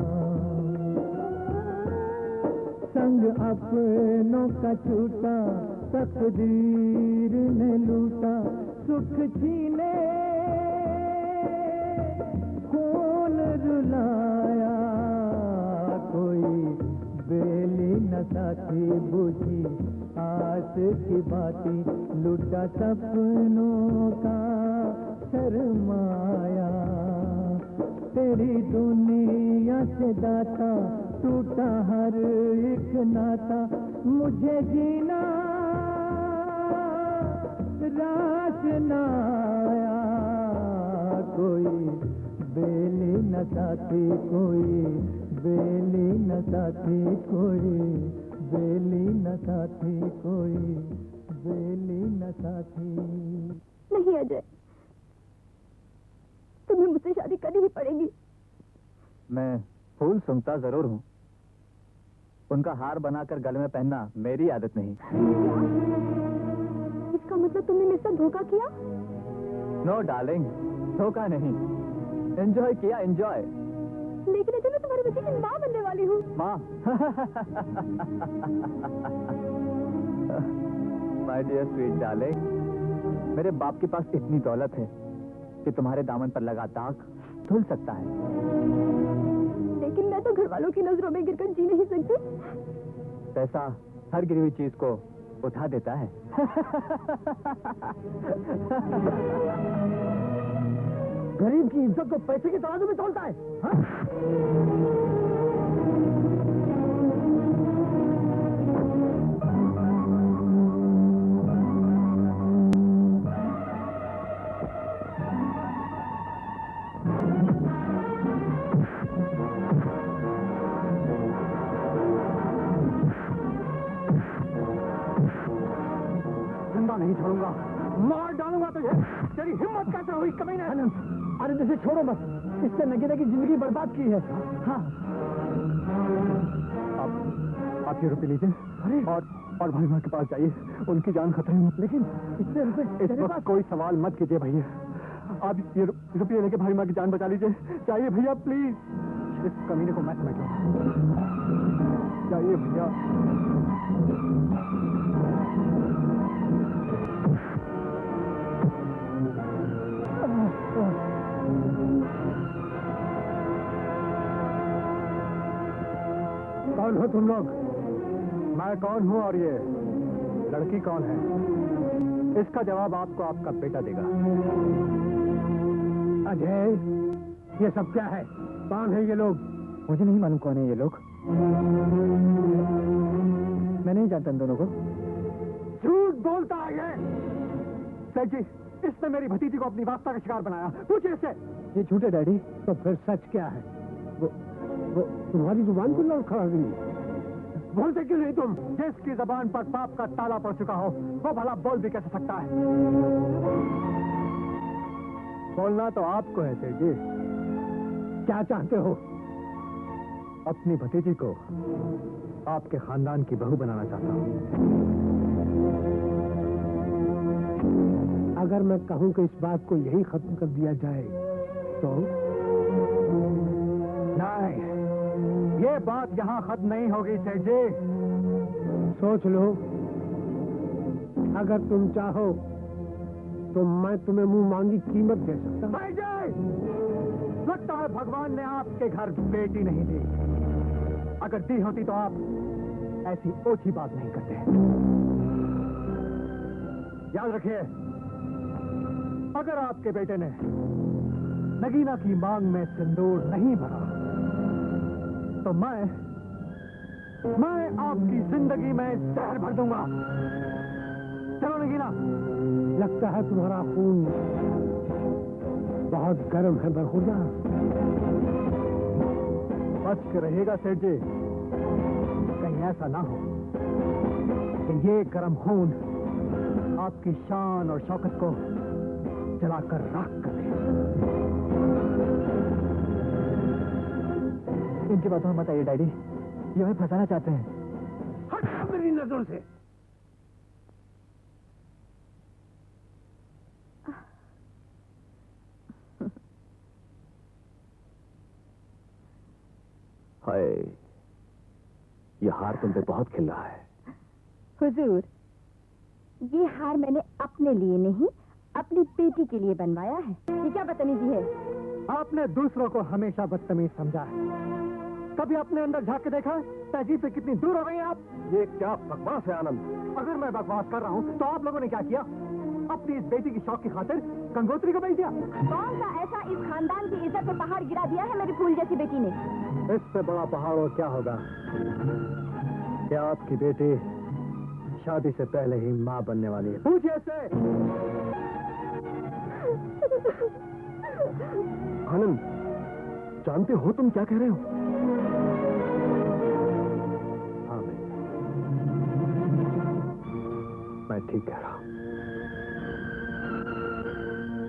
संग अपनों का छूटा तकदीर ने लूटा, सुख छीने खून रुलाया। कोई बेली न साथी बुझी आस की बातें, लूटा सपनों का शर्माया। तेरी दुनिया से दाता टूटा हर एक नाता, मुझे जीना रास न आया। कोई बेली न साथी, कोई बेली न साथी, कोई बेली न साथी, कोई बेली न साथी। नहीं अजय, तुम्हें मुझसे शादी करनी ही पड़ेगी। मैं फूल सुंघता जरूर हूँ, उनका हार बनाकर गले में पहनना मेरी आदत नहीं। इसका मतलब तुमने मेरे साथ धोखा किया? नो डार्लिंग, धोखा नहीं, एंजॉय किया, एंजॉय। लेकिन अजय मैं तुम्हारे बच्चे की माँ बनने वाली हूँ। माँ? माय डियर स्वीट डार्लिंग, मेरे बाप के पास इतनी दौलत है कि तुम्हारे दामन पर लगा दाग धुल सकता है। लेकिन मैं तो घर वालों की नजरों में गिरकर जी नहीं सकती। पैसा हर गिरी हुई चीज को उठा देता है। गरीब की इज्जत को पैसे के तराजू में तोलता है, हाँ? नहीं छोड़ूंगा, मार डालूंगा तुझे। तेरी हिम्मत कैसे हुई कमीने? अरे इसे छोड़ो मत, इससे नगीना की जिंदगी बर्बाद की है। हाँ, आप ये रुपए लीजिए और भाई माँ के पास जाइए, उनकी जान खतरे में। लेकिन इतने रुपए इस वक्त कोई सवाल मत कीजिए भैया, आप ये रुपये लेके भाई माँ की जान बचा लीजिए। जाइए भैया प्लीज, इस कमीने को मत समझो। जाइए भैया। कौन हो तुम लोग? मैं कौन हूँ और ये लड़की कौन है? इसका जवाब आपको आपका बेटा देगा। अजय, ये सब क्या है? कौन है ये लोग? मुझे नहीं मालूम कौन है ये लोग। मैं नहीं जानता इन दोनों को। झूठ बोलता है ये। सेठ जी, इसने मेरी भतीजी को अपनी वास्ता का शिकार बनाया। पूछिए इससे। ये झूठे डैडी। तो फिर सच क्या है? वो तुम्हारी जुबान को लड़ खड़ा गई। बोलते क्यों नहीं तुम? जिसकी जबान पर पाप का ताला पड़ चुका हो वो भला बोल भी कैसे सकता है? बोलना तो आपको है सेठ जी। क्या चाहते हो? अपनी भतीजी को आपके खानदान की बहू बनाना चाहता हूँ। अगर मैं कहूं कि इस बात को यही खत्म कर दिया जाए तो? नहीं, ये बात यहाँ खत्म नहीं होगी सेठ जी। सोच लो, अगर तुम चाहो तो मैं तुम्हें मुंह मांगी कीमत दे सकता हूँ। लगता है भगवान ने आपके घर बेटी नहीं दी। अगर दी होती तो आप ऐसी ओछी बात नहीं करते। याद रखिए, अगर आपके बेटे ने नगीना की मांग में सिंदूर नहीं भरा तो मैं आपकी जिंदगी में जहर भर दूंगा। चलो नगीना, लगता है तुम्हारा खून बहुत गर्म है बरखुदा। बच के रहेगा सेठ जी, कहीं ऐसा ना हो कि ये गर्म खून आपकी शान और शौकत को जलाकर राख कर दे। इनकी बातों में मत आइए डैडी, ये हमें फंसाना चाहते हैं। हट मेरी नजरों से। हाय, ये हार तुम पे बहुत खिल रहा है। हुजूर, ये हार मैंने अपने लिए नहीं अपनी बेटी के लिए बनवाया है। ये क्या बदतमीजी है? आपने दूसरों को हमेशा बदतमीज समझा है। कभी अपने अंदर झांक के देखा तहजीब से कितनी दूर हो गई आप? ये क्या बकवास है आनंद? अगर मैं बकवास कर रहा हूँ तो आप लोगों ने क्या किया? अपनी इस बेटी की शौक की खातिर गंगोत्री को बेच दिया। कौन सा ऐसा इस खानदान की इज्जत पे पहाड़ गिरा दिया है मेरी फूल जैसी बेटी ने? इससे बड़ा पहाड़ और क्या होगा? क्या आपकी बेटी शादी से पहले ही माँ बनने वाली है? पूछिए इससे। आनंद, जानते हो तुम क्या कह रहे हो? हाँ, मैं ठीक कह रहा हूँ।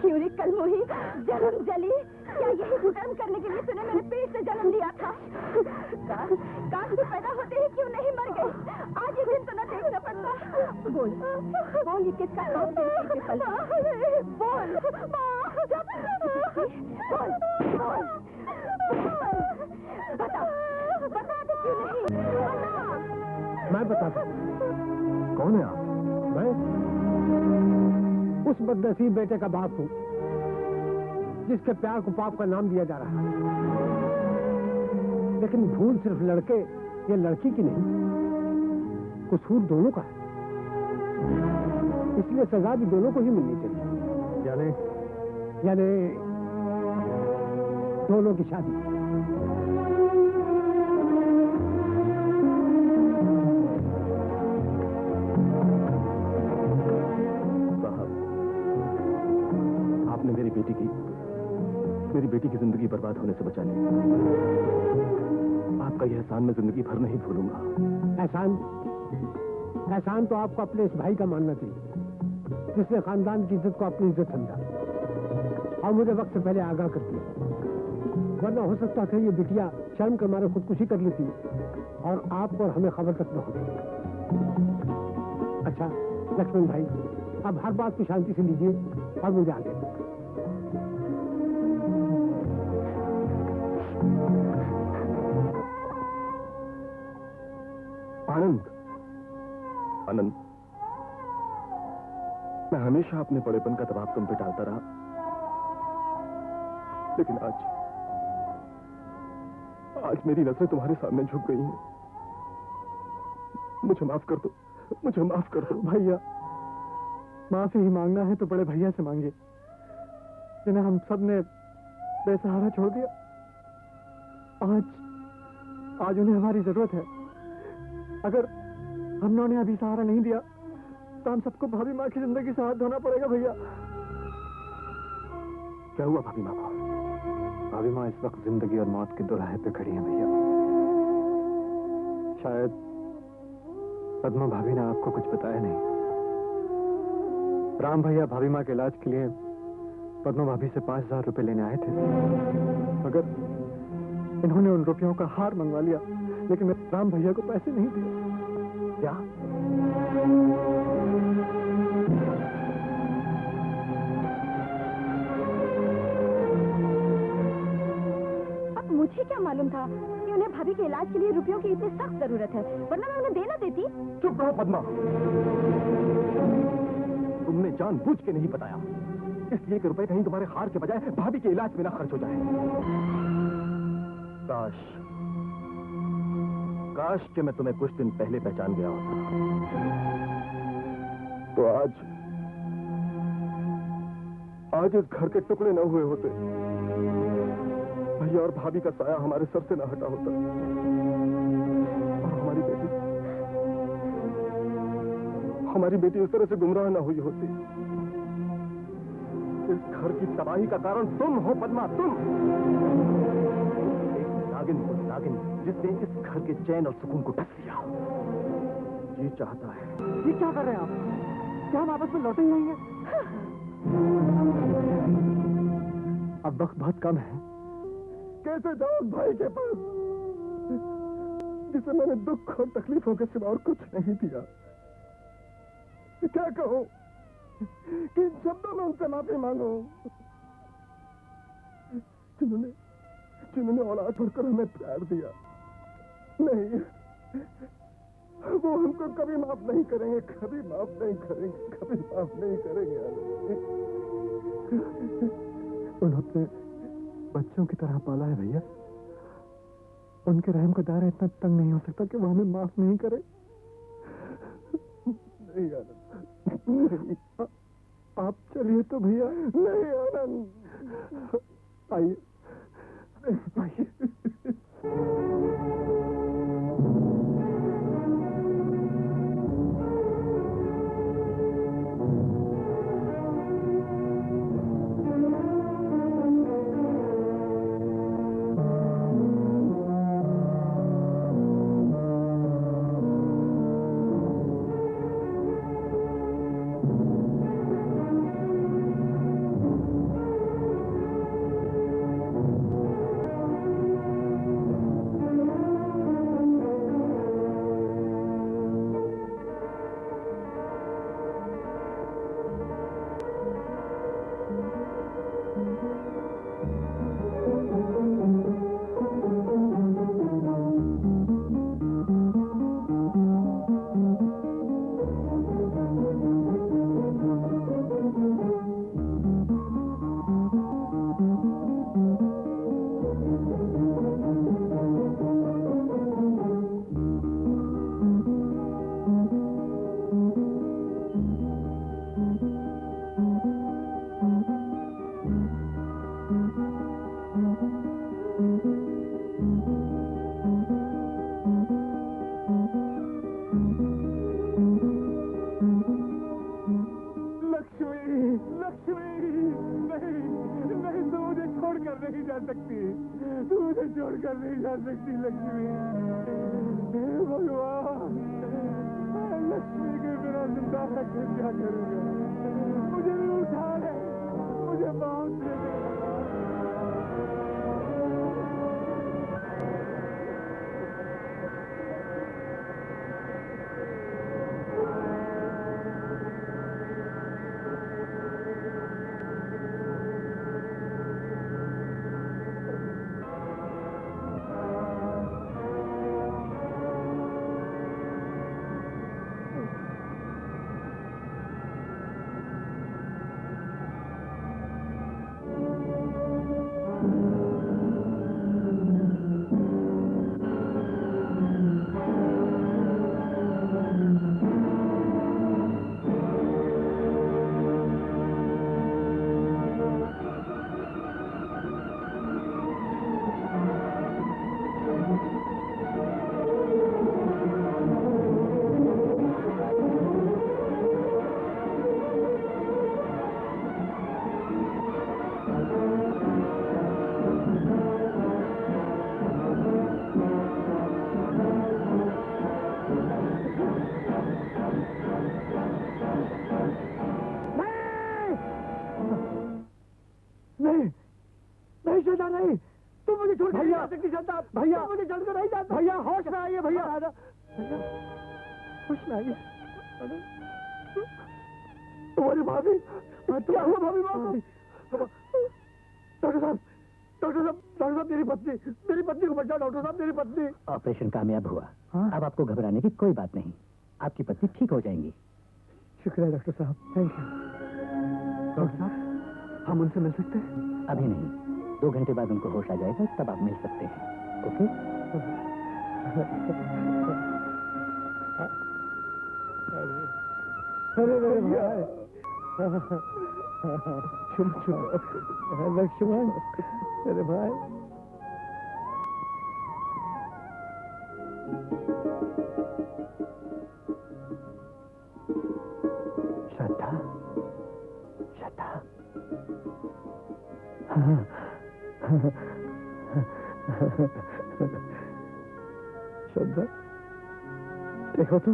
क्यों रे कलमोही, जन्म जली? क्या यही कुकर्म करने के लिए तूने मेरे पेट से जन्म लिया था? काश तू पैदा होते ही क्यों नहीं मर गई? आज ये दिन तो न देखना पड़ता। बोल, बोल ये किसका काम है? बोल, बता बता दे क्यों नहीं मैं बताता हूँ। कौन है आप? मैं उस बदनसीब बेटे का बाप हूँ जिसके प्यार को पाप का नाम दिया जा रहा है। लेकिन भूल सिर्फ लड़के या लड़की की नहीं, कसूर दोनों का है। इसलिए सजा भी दोनों को ही मिलनी चाहिए। यानी दोनों की शादी। साहब, आपने मेरी बेटी की जिंदगी बर्बाद होने से बचा ली। आपका यह एहसान मैं जिंदगी भर नहीं भूलूंगा। एहसान तो आपको अपने इस भाई का मानना चाहिए जिसने खानदान की इज्जत को अपनी इज्जत समझा और मुझे वक्त से पहले आगाह कर दिया। वरना हो सकता था ये बिटिया शर्म के मारे खुदकुशी कर लेती और आपको और हमें खबर तक न होती। अच्छा लक्ष्मण भाई, अब हर बात को शांति से लीजिए और मुझे आगे। आनंद, मैं हमेशा अपने बड़ेपन का दबाव तुम पे डालता रहा, लेकिन आज मेरी नजरें तुम्हारे सामने झुक गई हैं। मुझे माफ कर दो, मुझे माफ कर दो। भैया, माफी ही मांगना है तो बड़े भैया से मांगे, जिन्हें हम सब ने बेसहारा छोड़ दिया। आज उन्हें हमारी जरूरत है। अगर हमने अभी सहारा नहीं दिया तो हम सबको भाभी माँ की जिंदगी से हाथ धोना पड़ेगा। भैया, क्या हुआ भाभी माँ को? भाभी माँ इस वक्त जिंदगी और मौत के दोराहे पे खड़ी हैं भैया। शायद पद्मा भाभी ने आपको कुछ बताया नहीं। राम भैया भाभी माँ के इलाज के लिए पद्मा भाभी से 5,000 रुपए लेने आए थे, मगर इन्होंने उन रुपयों का हार मंगवा लिया, लेकिन राम भैया को पैसे नहीं दिए। क्या? अब मुझे क्या मालूम था कि उन्हें भाभी के इलाज के लिए रुपयों की इतनी सख्त जरूरत है, वरना मैं उन्हें देना देती। चुप रहो पद्मा, तुमने जानबूझ के नहीं बताया, इसलिए कि रुपए कहीं तुम्हारे हार के बजाय भाभी के इलाज में ना खर्च हो जाए। काश कि मैं तुम्हें कुछ दिन पहले पहचान गया होता, तो आज इस घर के टुकड़े न हुए होते, भैया और भाभी का साया हमारे सर से न हटा होता, और हमारी बेटी उस तरह से गुमराह न हुई होती। इस घर की तबाही का कारण तुम हो पद्मा, तुम। नागिन जिसने इस घर के चैन और सुकून को टस लिया। जी चाहता है। ये क्या कर रहे हैं आप? क्या हम आपस में लौटे ही नहीं हैं? अब वक्त बहुत कम है। कैसे जाओ भाई के पास, जिसे मैंने दुख और तकलीफों के सिवा और कुछ नहीं दिया? क्या कहूं? किन शब्दों में उनसे माफी मांगो, जिन्होंने औलाद छोड़कर हमें प्यार दिया? नहीं, वो हमको कभी माफ नहीं करेंगे, कभी माफ नहीं करेंगे, कभी माफ नहीं करेंगे। उन्होंने बच्चों की तरह पाला है भैया। उनके रहम का दायरा इतना तंग नहीं हो सकता कि वो हमें माफ नहीं करे। नहीं आनंद, आप चलिए तो भैया। नहीं आनंद, आइए। नहीं जा सकती, तू मुझे छोड़कर नहीं जा सकती लक्ष्मी। हे भगवान, लक्ष्मी के बिना जिंदा रखे क्या करूँगा? मुझे भी उठा ले, मुझे बांध ले। नहीं, तुम मुझे छोड़ नहीं जा सकती श्रद्धा। भैया मुझे छोड़कर नहीं जाता। भैया होश में आइए भैया, होश में आइए। तुम्हारी भाभी, क्या हुआ भाभी? डॉक्टर साहब, डॉक्टर साहब, डॉक्टर साहब, मेरी पत्नी को बचाओ डॉक्टर साहब, मेरी पत्नी। ऑपरेशन कामयाब हुआ। अब आपको घबराने की कोई बात नहीं, आपकी पत्नी ठीक हो जाएंगी। शुक्रिया डॉक्टर साहब, थैंक यू। डॉक्टर साहब, हम उनसे मिल सकते हैं? अभी नहीं, 2 घंटे बाद उनको होश आ जाएगा, तब आप मिल सकते हैं। ओके? अरे मेरे भाई, लक्ष्मण, मेरे भाई। श्रद्धा, श्रद्धा। श्रद्धा, देखो तो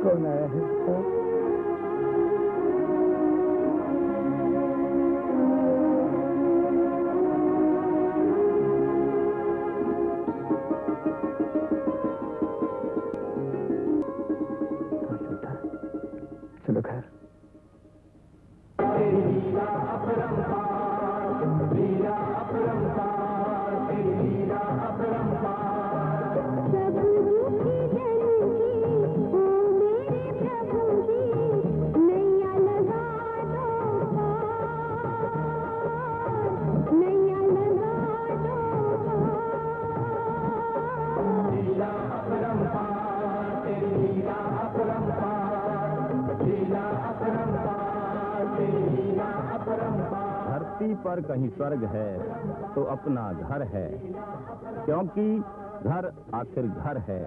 कौन आया है? श्रद्धा, चलो घर। धरती पर कहीं स्वर्ग है तो अपना घर है, क्योंकि घर आखिर घर है।